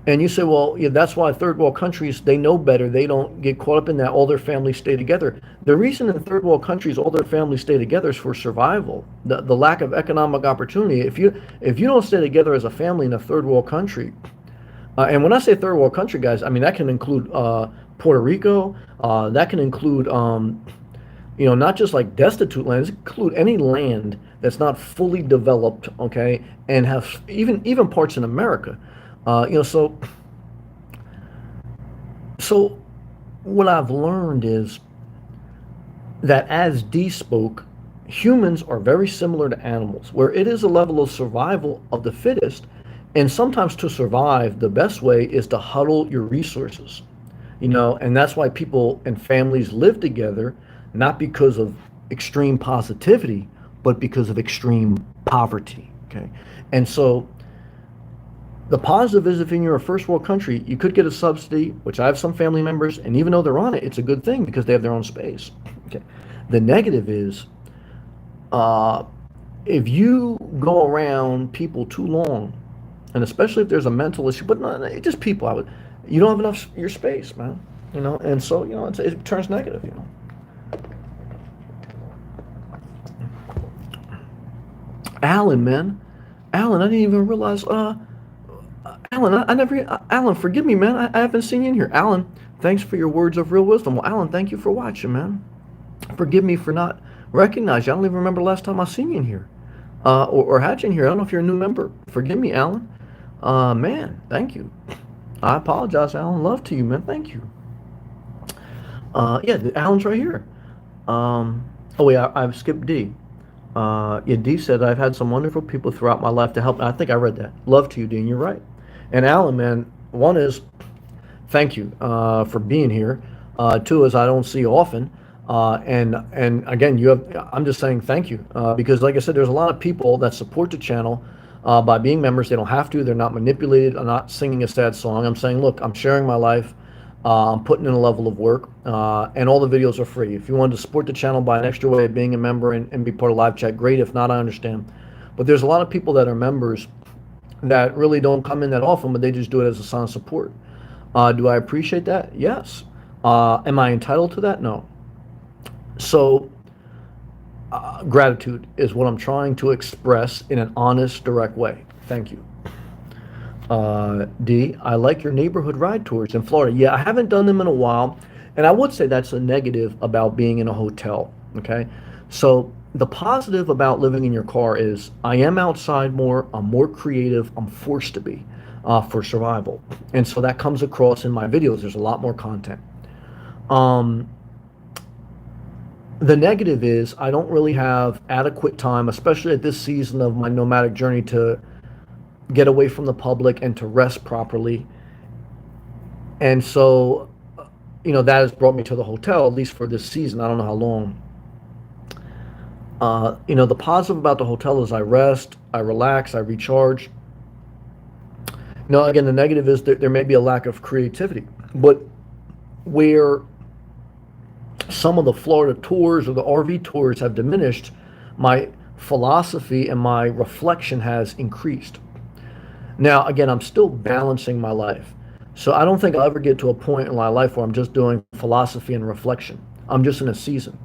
And you say, well, yeah, that's why third world countries, they know better. They don't get caught up in that. All their families stay together. The reason in third world countries all their families stay together is for survival. The lack of economic opportunity. If you don't stay together as a family in a third world country, and when I say third world country, guys, I mean that can include Puerto Rico. That can include not just like destitute lands. It can include any land that's not fully developed, okay, and have even parts in America. So So what I've learned is that, as Dee spoke, humans are very similar to animals, where it is a level of survival of the fittest. And sometimes to survive, the best way is to huddle your resources, and that's why people and families live together, not because of extreme positivity, but because of extreme poverty. Okay. And so the positive is, if in you're a first world country, you could get a subsidy, which I have some family members, and even though they're on it, it's a good thing because they have their own space. Okay. The negative is, uh, if you go around people too long, and especially if there's a mental issue, but not just people, you don't have enough your space, man. And so it turns negative. Alan, man, Alan, I didn't even realize. Alan, I never. Alan, forgive me, man. I haven't seen you in here. Alan, thanks for your words of real wisdom. Well, Alan, thank you for watching, man. Forgive me for not recognizing you. I don't even remember the last time I seen you in here, or had you in here. I don't know if you're a new member. Forgive me, Alan. Man, thank you. I apologize, Alan. Love to you, man. Thank you. Yeah, Alan's right here. Oh wait, I've skipped D. Yeah, D said, I've had some wonderful people throughout my life to help. I think I read that. Love to you, D, and you're right. And Alan, man, one is thank you for being here. Two is I don't see you often. And again, I'm just saying thank you because, like I said, there's a lot of people that support the channel by being members. They don't have to. They're not manipulated. I'm not singing a sad song. I'm saying, look, I'm sharing my life. I'm putting in a level of work, and all the videos are free. If you wanted to support the channel by an extra way of being a member and be part of live chat, great. If not, I understand. But there's a lot of people that are members that really don't come in that often, but they just do it as a sign of support. Do I appreciate that? Yes. Am I entitled to that? No. So gratitude is what I'm trying to express in an honest, direct way. Thank you. D, I like your neighborhood ride tours in Florida. Yeah, I haven't done them in a while, and I would say that's a negative about being in a hotel. Okay, so the positive about living in your car is I am outside more, I'm more creative, I'm forced to be for survival, and so that comes across in my videos. There's a lot more content. The negative is I don't really have adequate time, especially at this season of my nomadic journey, to get away from the public and to rest properly. And so, that has brought me to the hotel, at least for this season. I don't know how long. The positive about the hotel is I rest, I relax, I recharge. Again, the negative is that there may be a lack of creativity. But where some of the Florida tours or the RV tours have diminished, my philosophy and my reflection has increased. Now, again, I'm still balancing my life. So I don't think I'll ever get to a point in my life where I'm just doing philosophy and reflection. I'm just in a season.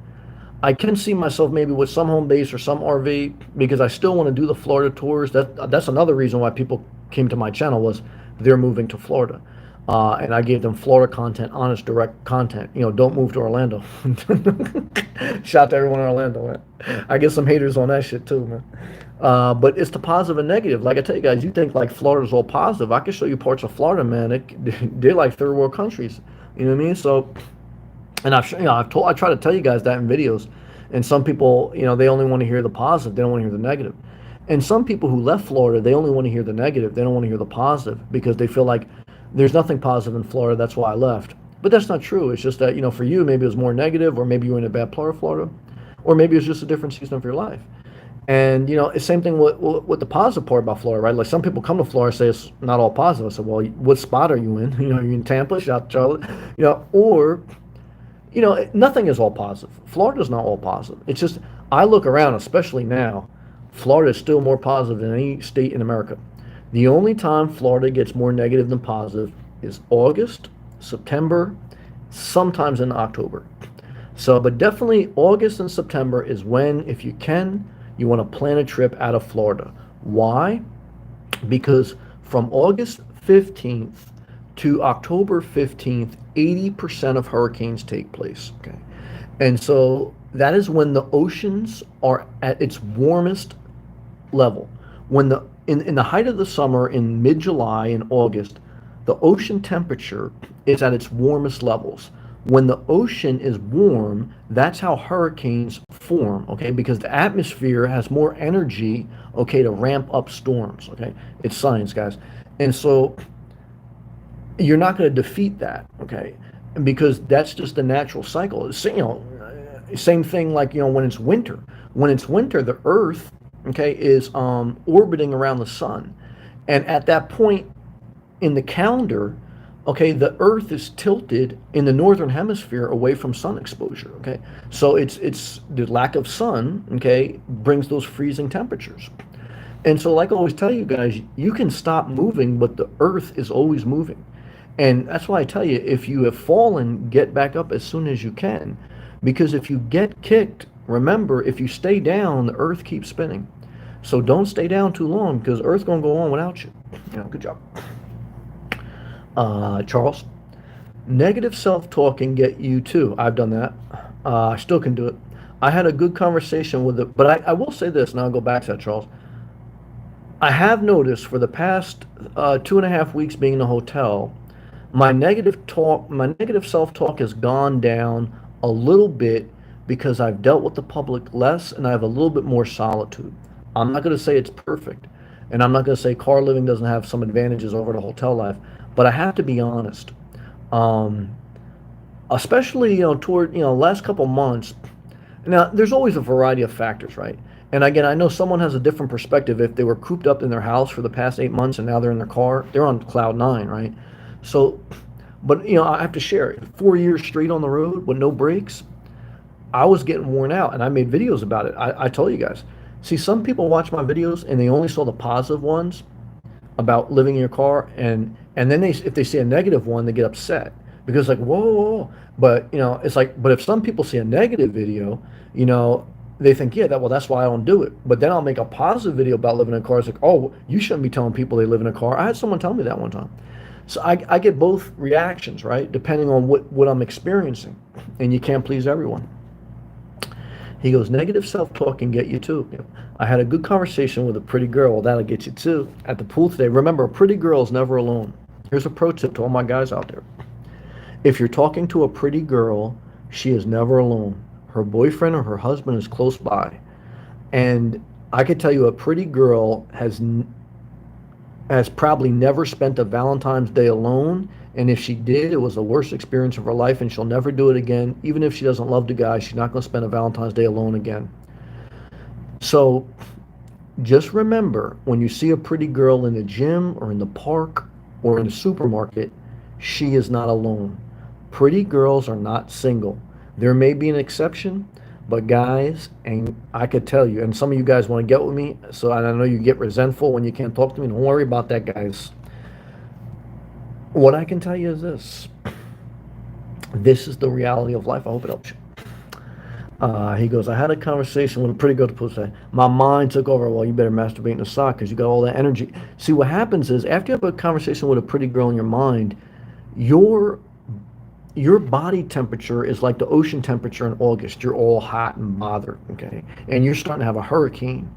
I can see myself maybe with some home base or some RV because I still want to do the Florida tours. That's another reason why people came to my channel, was they're moving to Florida. And I gave them Florida content, honest, direct content. Don't move to Orlando. Shout out to everyone in Orlando, man. I get some haters on that shit too, man. But it's the positive and negative. Like I tell you guys, you think like Florida's all positive. I can show you parts of Florida, man. They're like third world countries. You know what I mean? So, and I try to tell you guys that in videos. And some people, they only want to hear the positive. They don't want to hear the negative. And some people who left Florida, they only want to hear the negative. They don't want to hear the positive because they feel like there's nothing positive in Florida. That's why I left. But that's not true. It's just that, for you, maybe it was more negative, or maybe you were in a bad part of Florida, or maybe it's just a different season of your life. And, it's same thing with the positive part about Florida, right? Like some people come to Florida and say it's not all positive. I said, well, what spot are you in? Are you in Tampa, Charlotte? Or, nothing is all positive. Florida's not all positive. It's just, I look around, especially now, Florida is still more positive than any state in America. The only time Florida gets more negative than positive is August, September, sometimes in October. So, but definitely August and September is when, if you can, you want to plan a trip out of Florida. Why? Because from August 15th to October 15th, 80% of hurricanes take place. Okay. And so that is when the oceans are at its warmest level. When in the height of the summer, in mid-July and August, the ocean temperature is at its warmest levels. When the ocean is warm, that's how hurricanes form, okay? Because the atmosphere has more energy, okay, to ramp up storms, okay? It's science, guys. And so you're not going to defeat that, okay? Because that's just the natural cycle. It's, same thing like, when it's winter. When it's winter, the Earth, okay, is orbiting around the sun. And at that point in the calendar, okay, the Earth is tilted in the northern hemisphere away from sun exposure, okay? So it's the lack of sun, okay, brings those freezing temperatures. And so like I always tell you guys, you can stop moving, but the Earth is always moving. And that's why I tell you, if you have fallen, get back up as soon as you can. Because if you get kicked, remember, if you stay down, the Earth keeps spinning. So don't stay down too long because Earth's going to go on without you. Good job. Charles, negative self-talk can get you too. I've done that. I still can do it. I had a good conversation with it, but I will say this, and I'll go back to that, Charles. I have noticed for the past 2.5 weeks being in a hotel, my negative self-talk has gone down a little bit because I've dealt with the public less and I have a little bit more solitude. I'm not going to say it's perfect, and I'm not going to say car living doesn't have some advantages over the hotel life, but I have to be honest. Especially, toward, last couple months. Now, there's always a variety of factors, right? And again, I know someone has a different perspective. If they were cooped up in their house for the past 8 months and now they're in their car, they're on cloud nine, right? So, but I have to share it. 4 years straight on the road with no breaks, I was getting worn out, and I made videos about it. I told you guys. See, some people watch my videos and they only saw the positive ones about living in your car, and then if they see a negative one, they get upset because like whoa, whoa, whoa. But it's like, but if some people see a negative video, they think, yeah, that's why I don't do it. But then I'll make a positive video about living in a car. It's like, oh, you shouldn't be telling people they live in a car. I had someone tell me that one time. So I get both reactions, right? Depending on what I'm experiencing. And you can't please everyone. He goes, negative self-talk can get you too. I had a good conversation with a pretty girl. Well, that'll get you too. At the pool today. Remember, a pretty girl is never alone. Here's a pro tip to all my guys out there. If you're talking to a pretty girl, she is never alone. Her boyfriend or her husband is close by. And I could tell you a pretty girl has probably never spent a Valentine's Day alone. And if she did, it was the worst experience of her life, and she'll never do it again. Even if she doesn't love the guy, she's not going to spend a Valentine's Day alone again. So just remember, when you see a pretty girl in the gym or in the park or in the supermarket, she is not alone. Pretty girls are not single. There may be an exception, but guys, and I could tell you, and some of you guys want to get with me, so I know you get resentful when you can't talk to me. Don't worry about that, guys. What I can tell you is this. This is the reality of life. I hope it helps you. He goes, I had a conversation with a pretty girl to say, my mind took over. Well, you better masturbate in the sock because you got all that energy. See, what happens is after you have a conversation with a pretty girl in your mind, your body temperature is like the ocean temperature in August. You're all hot and bothered, okay? And you're starting to have a hurricane.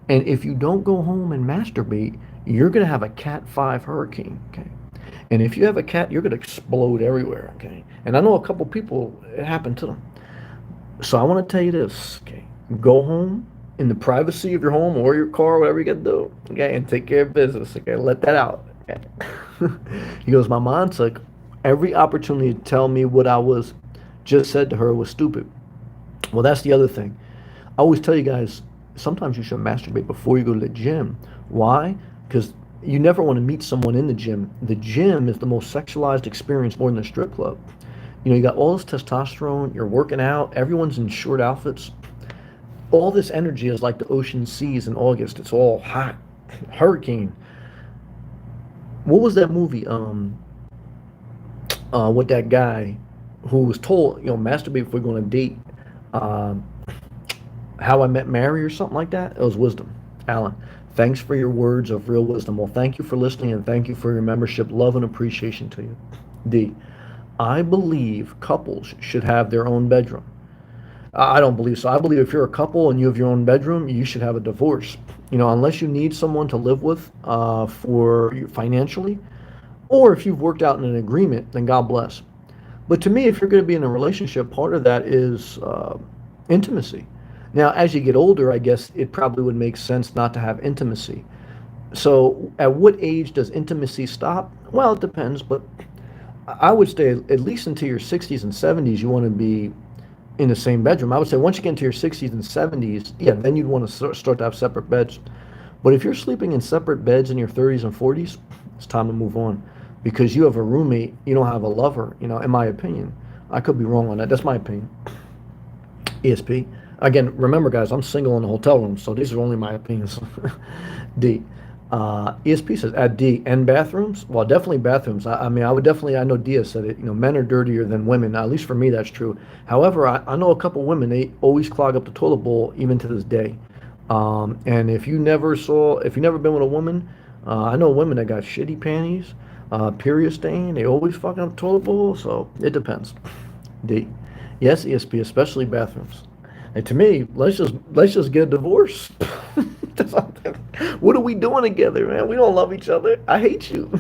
And if you don't go home and masturbate, you're going to have a Cat 5 hurricane, okay? And if you have a cat, you're going to explode everywhere, okay? And I know a couple people, it happened to them. So I want to tell you this, okay? Go home in the privacy of your home or your car, whatever you got to do, okay? And take care of business, okay? Let that out, okay? He goes, my mom took every opportunity to tell me what I was just said to her was stupid. Well, that's the other thing. I always tell you guys, sometimes you should masturbate before you go to the gym. Why? Because you never want to meet someone in the gym. The gym is the most sexualized experience more than a strip club. You got all this testosterone, you're working out, everyone's in short outfits. All this energy is like the ocean seas in August. It's all hot, hurricane. What was that movie with that guy who was told, masturbate before going on a date? How I Met Mary or something like that? It was wisdom. Alan, thanks for your words of real wisdom. Well, thank you for listening, and thank you for your membership. Love and appreciation to you. D, I believe couples should have their own bedroom. I don't believe so. I believe if you're a couple and you have your own bedroom, you should have a divorce. Unless you need someone to live with for financially, Or if you've worked out in an agreement, then God bless. But to me, if you're going to be in a relationship, part of that is intimacy. Now, as you get older, I guess it probably would make sense not to have intimacy. So, at what age does intimacy stop? Well, it depends, but I would say at least into your 60s and 70s, you want to be in the same bedroom. I would say once you get into your 60s and 70s, yeah, then you'd want to start to have separate beds. But if you're sleeping in separate beds in your 30s and 40s, it's time to move on because you have a roommate, you don't have a lover, in my opinion. I could be wrong on that. That's my opinion. ESP. Again, remember, guys, I'm single in a hotel room, so these are only my opinions. D. ESP says, at D, and bathrooms? Well, definitely bathrooms. I mean, I would definitely, I know Dia said it, men are dirtier than women. At least for me, that's true. However, I know a couple women, they always clog up the toilet bowl, even to this day. And if you never been with a woman, I know women that got shitty panties, period stain, they always fucking up the toilet bowl, so it depends. D. Yes, ESP, especially bathrooms. And to me, let's just get a divorce. What are we doing together, man? We don't love each other. I hate you.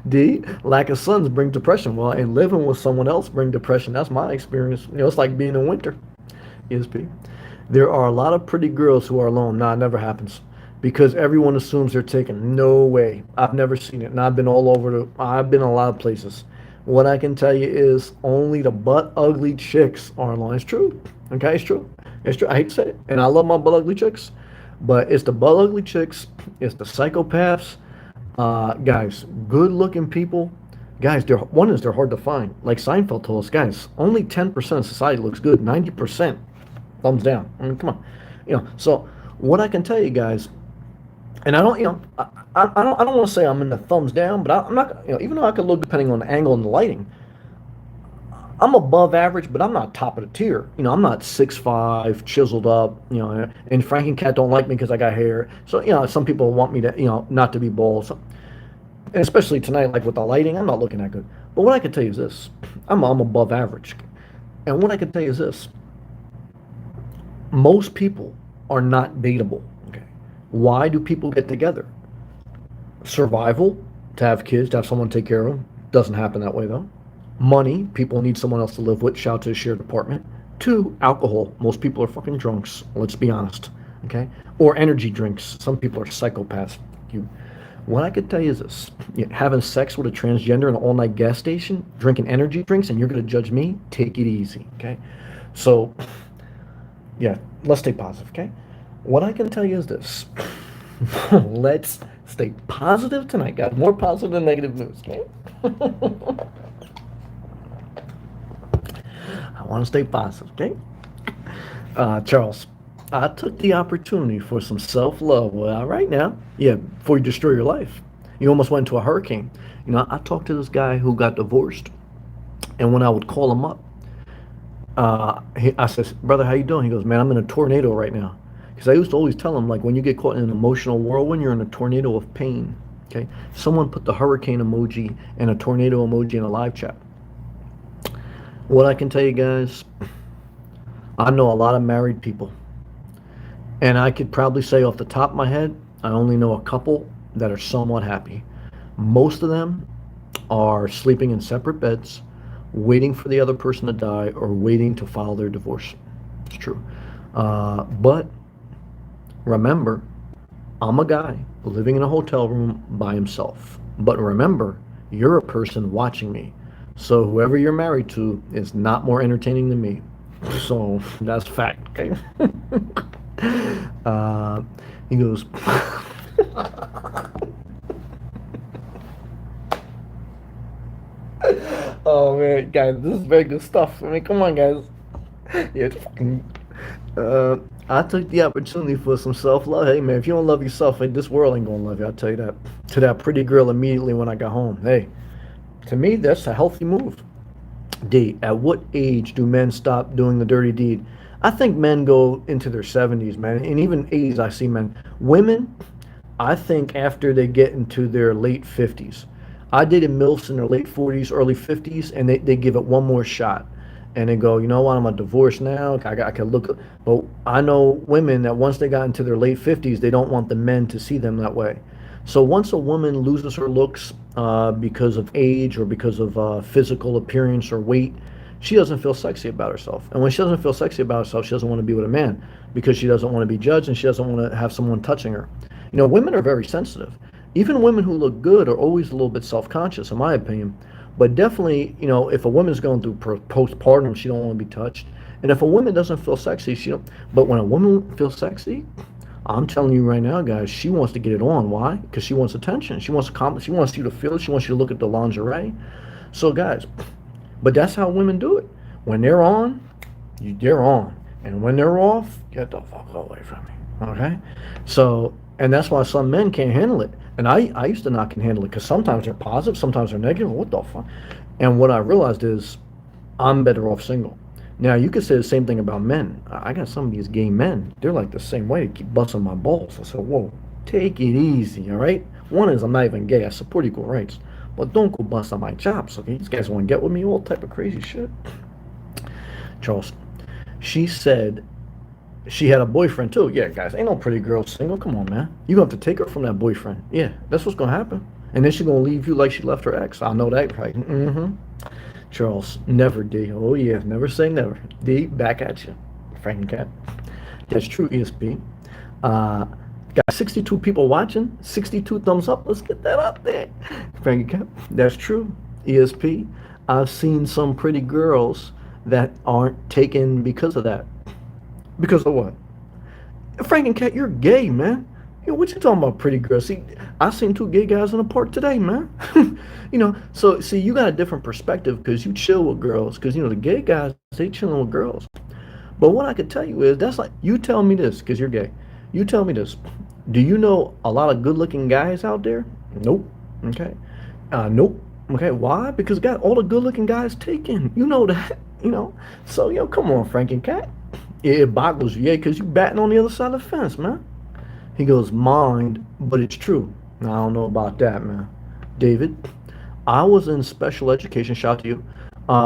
D. Lack of sons bring depression. Well, and living with someone else bring depression. That's my experience. It's like being in winter. ESP. There are a lot of pretty girls who are alone. Nah, it never happens. Because everyone assumes they're taken. No way. I've never seen it. And I've been a lot of places. What I can tell you is only the butt ugly chicks are alone. It's true. Okay, it's true. It's true. I hate to say it. And I love my butt ugly chicks. But it's the butt ugly chicks. It's the psychopaths. Guys, good looking people. Guys, they're hard to find. Like Seinfeld told us, guys, only 10% of society looks good. 90% thumbs down. I mean, come on. So what I can tell you guys, and I don't, I don't want to say I'm in the thumbs down, but I'm not, even though I could look depending on the angle and the lighting, I'm above average, but I'm not top of the tier. I'm not 6'5", chiseled up, and Frank and Cat don't like me because I got hair. So, some people want me to, not to be bald. So, and especially tonight, like with the lighting, I'm not looking that good. But what I can tell you is this, I'm above average. And what I can tell you is this, most people are not dateable. Okay. Why do people get together? Survival, to have kids, to have someone take care of them. Doesn't happen that way though. Money, people need someone else to live with. Shout out to the shared apartment. 2, alcohol. Most people are fucking drunks. Let's be honest. Okay? Or energy drinks. Some people are psychopaths. You. What I could tell you is this: having sex with a transgender in an all-night gas station, drinking energy drinks, and you're gonna judge me? Take it easy. Okay? So, yeah, let's stay positive. Okay? What I can tell you is this: let's stay positive tonight, guys. More positive than negative news. Okay? I want to stay positive, okay? Charles, I took the opportunity for some self-love. Well, all right now. Yeah, before you destroy your life. You almost went into a hurricane. I talked to this guy who got divorced, and when I would call him up, I said, brother, how you doing? He goes, man, I'm in a tornado right now. Because I used to always tell him, like, when you get caught in an emotional whirlwind, you're in a tornado of pain, okay? Someone put the hurricane emoji and a tornado emoji in a live chat. What I can tell you guys, I know a lot of married people. And I could probably say off the top of my head, I only know a couple that are somewhat happy. Most of them are sleeping in separate beds, waiting for the other person to die or waiting to file their divorce. It's true. But remember, I'm a guy living in a hotel room by himself. But remember, you're a person watching me. So whoever you're married to is not more entertaining than me. So that's fact, okay? He goes, oh man, guys, this is very good stuff. I mean, come on, guys. Yeah, it's fucking. I took the opportunity for some self-love. Hey, man, if you don't love yourself, this world ain't gonna love you. I'll tell you that. To that pretty girl immediately when I got home. Hey, to me, that's a healthy move. D. At what age do men stop doing the dirty deed? I think men go into their 70s, man, and even 80s. I see men. Women, I think after they get into their late 50s. I dated MILFs in their late 40s, early 50s, and they give it one more shot. And they go, you know what, I'm a divorce now. I can look. But I know women that once they got into their late 50s, they don't want the men to see them that way. So once a woman loses her looks because of age or because of physical appearance or weight, she doesn't feel sexy about herself. And when she doesn't feel sexy about herself, she doesn't want to be with a man because she doesn't want to be judged and she doesn't want to have someone touching her. Women are very sensitive. Even women who look good are always a little bit self-conscious, in my opinion. But definitely, if a woman's going through postpartum, she don't want to be touched. And if a woman doesn't feel sexy, she don't. But when a woman feels sexy, I'm telling you right now, guys, she wants to get it on. Why? Because she wants attention. She wants She wants you to feel it. She wants you to look at the lingerie. So, guys, but that's how women do it. When they're on, they're on, and when they're off, get the fuck away from me. Okay? So, and that's why some men can't handle it. And I used to not can handle it because sometimes they're positive, sometimes they're negative. What the fuck? And what I realized is, I'm better off single. Now, you could say the same thing about men. I got some of these gay men. They're like the same way. They keep busting my balls. I said, whoa, take it easy, all right? One is I'm not even gay. I support equal rights. But don't go bust on my chops, okay? These guys want to get with me, all type of crazy shit. Charles, she said she had a boyfriend too. Yeah, guys, ain't no pretty girl single. Come on, man. You have to take her from that boyfriend. Yeah, that's what's going to happen. And then she's going to leave you like she left her ex. I know that, right? Mm-hmm. Charles, never, D. Oh, yeah, never say never. D, back at you. Frank Cat. That's true, ESP. Got 62 people watching, 62 thumbs up. Let's get that up there. Frank Cat. That's true, ESP. I've seen some pretty girls that aren't taken because of that. Because of what? Frank Cat, you're gay, man. What you talking about, pretty girls? See, I seen two gay guys in the park today, man. So see, you got a different perspective because you chill with girls. Because the gay guys, they chilling with girls. But what I could tell you is, that's like, you tell me this because you're gay. You tell me this. Do you know a lot of good-looking guys out there? Nope. Okay. Nope. Okay. Why? Because God, all the good-looking guys taken. You know that. So come on, Frank Cat. It boggles you, yeah, because you batting on the other side of the fence, man. He goes, mind, but it's true. I don't know about that, man. David, I was in special education, shout out to you,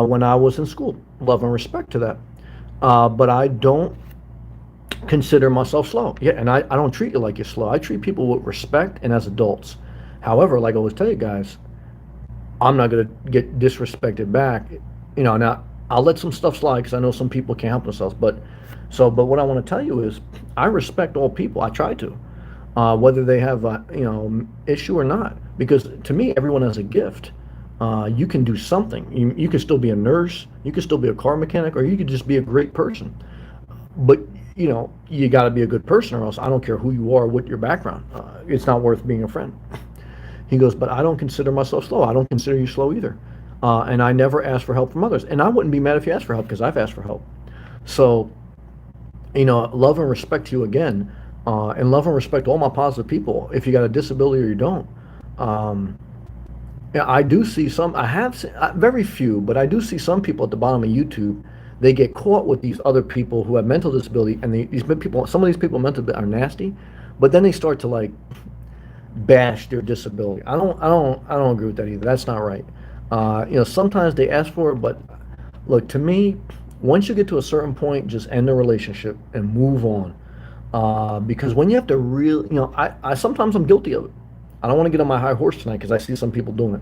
when I was in school. Love and respect to that. But I don't consider myself slow. Yeah, and I don't treat you like you're slow. I treat people with respect and as adults. However, like I always tell you guys, I'm not going to get disrespected back. Now, I'll let some stuff slide because I know some people can't help themselves. But what I want to tell you is, I respect all people. I try to, whether they have issue or not. Because to me, everyone has a gift. You can do something. You can still be a nurse. You can still be a car mechanic, or you could just be a great person. But you got to be a good person, or else I don't care who you are, what your background. It's not worth being a friend. He goes, but I don't consider myself slow. I don't consider you slow either. And I never ask for help from others. And I wouldn't be mad if you asked for help because I've asked for help. So, love and respect you again. And love and respect all my positive people. If you got a disability or you don't. Yeah, I do see some, I have seen, very few, but I do see some people at the bottom of YouTube. They get caught with these other people who have mental disability, and some of these people mental are nasty, but then they start to like bash their disability. I don't agree with that either. That's not right. Sometimes they ask for it, but look, to me, once you get to a certain point, just end the relationship and move on. Because when you have to really, I sometimes I'm guilty of it. I don't want to get on my high horse tonight because I see some people doing it.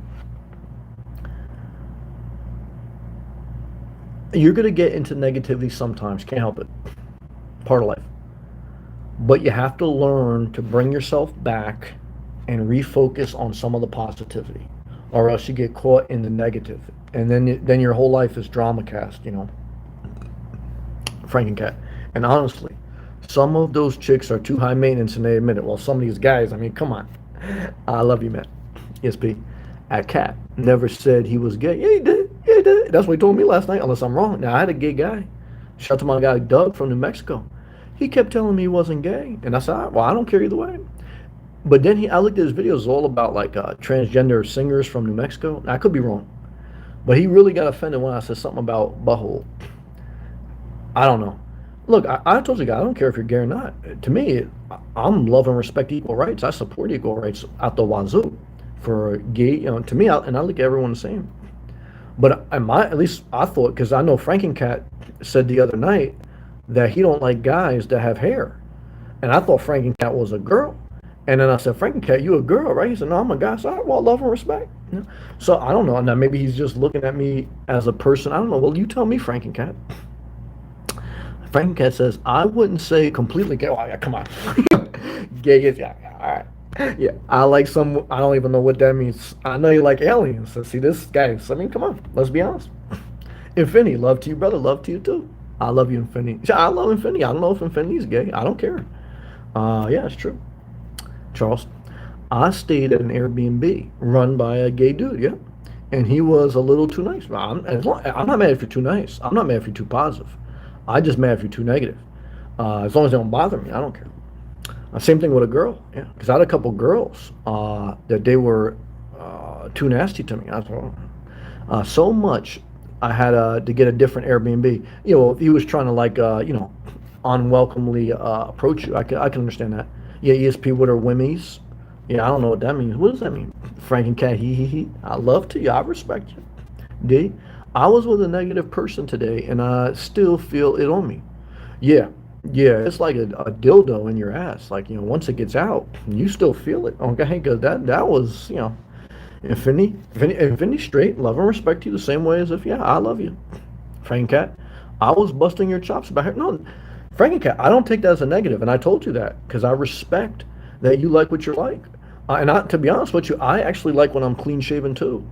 You're going to get into negativity sometimes. Can't help it. Part of life. But you have to learn to bring yourself back and refocus on some of the positivity, or else you get caught in the negative, and then your whole life is drama cast. Frank and Cat. And honestly, some of those chicks are too high maintenance, and they admit it. Well, some of these guys, I mean, come on. I love you, man. ESP. At Cat never said he was gay. Yeah, he did. Yeah, he did. That's what he told me last night, unless I'm wrong. Now, I had a gay guy. Shout out to my guy, Doug, from New Mexico. He kept telling me he wasn't gay. And I said, all right, well, I don't care either way. But then I looked at his videos, all about like transgender singers from New Mexico. Now, I could be wrong. But he really got offended when I said something about butthole. I don't know. Look, I told you guys, I don't care if you're gay or not. To me, I'm love and respect equal rights. I support equal rights out the wazoo for gay. To me, and I look at everyone the same. But at least I thought, because I know Frankencat said the other night that he don't like guys that have hair, and I thought Frankencat was a girl. And then I said, Frankencat, you a girl, right? He said, no, I'm a guy. So, all right, well, love and respect. You know? So I don't know. Now maybe he's just looking at me as a person. I don't know. Well, you tell me, Frankencat. Frankencat says, I wouldn't say completely gay. Oh, yeah, come on. Gay is, yeah, yeah, all right. Yeah, I like some, I don't even know what that means. I know you like aliens. So see, this guy, I mean, come on, let's be honest. Infinity, love to you, brother, love to you too. I love you, Infinity. Yeah, I love Infinity. I don't know if Infinity's gay. I don't care. Yeah, it's true. Charles, I stayed at an Airbnb run by a gay dude, yeah. And he was a little too nice. I'm not mad if you're too nice. I'm not mad if you're too positive. I just mad if you're too negative. As long as they don't bother me, I don't care. Same thing with a girl, yeah. Because I had a couple girls that they were too nasty to me. I thought so much I had to get a different Airbnb. You know, if he was trying to like unwelcomely approach you, I can understand that. Yeah, ESP with her wimmies. Yeah, I don't know what that means. What does that mean? Frank and cat, he. I love to you. I respect you. D. I was with a negative person today, and I still feel it on me. Yeah, yeah, it's like a dildo in your ass. Like, once it gets out, you still feel it. Okay, because that was, infinity straight, love and respect you the same way as if, yeah, I love you. Frank Cat, I was busting your chops about it. No, Frank Cat, I don't take that as a negative, and I told you that because I respect that you like what you're like. To be honest with you, I actually like when I'm clean shaven too.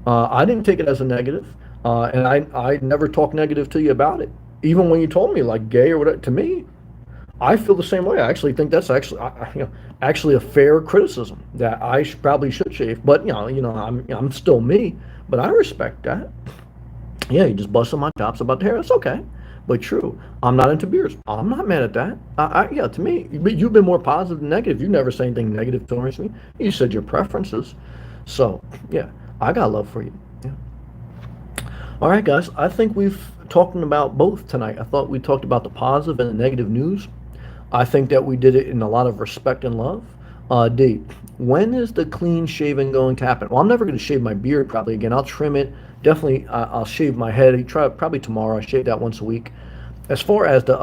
I didn't take it as a negative, and I never talked negative to you about it. Even when you told me like gay or whatever, to me, I feel the same way. I actually think that's actually a fair criticism that probably should shave. But I'm still me. But I respect that. Yeah, you just busted my chops about the hair. That's okay. But true, I'm not into beards. I'm not mad at that. Yeah, to me, but you've been more positive than negative. You never say anything negative towards me. You said your preferences. So yeah, I got love for you. Yeah. All right, guys. I think we've talked about both tonight. I thought we talked about the positive and the negative news. I think that we did it in a lot of respect and love. D, when is the clean shaving going to happen? Well, I'm never going to shave my beard probably again. I'll trim it. Definitely, I'll shave my head. Probably tomorrow. I shave that once a week. As far as the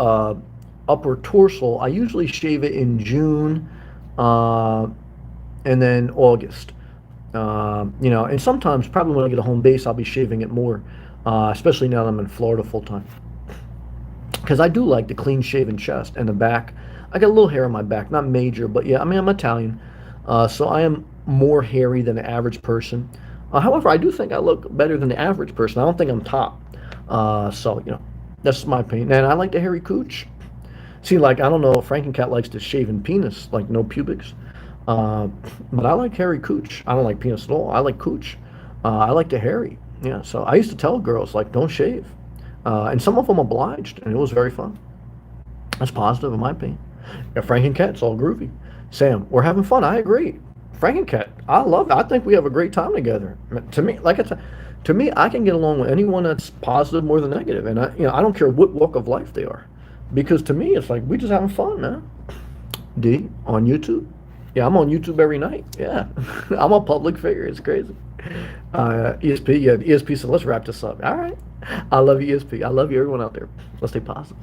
upper torso, I usually shave it in June and then August. And sometimes probably when I get a home base, I'll be shaving it more, especially now that I'm in Florida full time. Because I do like the clean shaven chest and the back. I got a little hair on my back, not major, but yeah, I mean, I'm Italian, so I am more hairy than the average person. However, I do think I look better than the average person. I don't think I'm top. So, that's my opinion. And I like the hairy cooch. See, like, I don't know if Frankencat likes the shaven penis, like no pubics. But I like hairy cooch. I don't like penis at all. I like cooch. I like the hairy. Yeah, so I used to tell girls, like, don't shave. And some of them obliged, and it was very fun. That's positive in my opinion. Yeah, Frank and Cat's all groovy. Sam, we're having fun. I agree. Frank and Cat, I love it. I think we have a great time together. To me, like I said, to me, I can get along with anyone that's positive more than negative, and I don't care what walk of life they are, because to me, it's like we just having fun, man. D on YouTube. Yeah, I'm on YouTube every night. Yeah, I'm a public figure. It's crazy. ESP, yeah, ESP said, let's wrap this up. All right. I love you, ESP. I love you, everyone out there. Let's stay positive.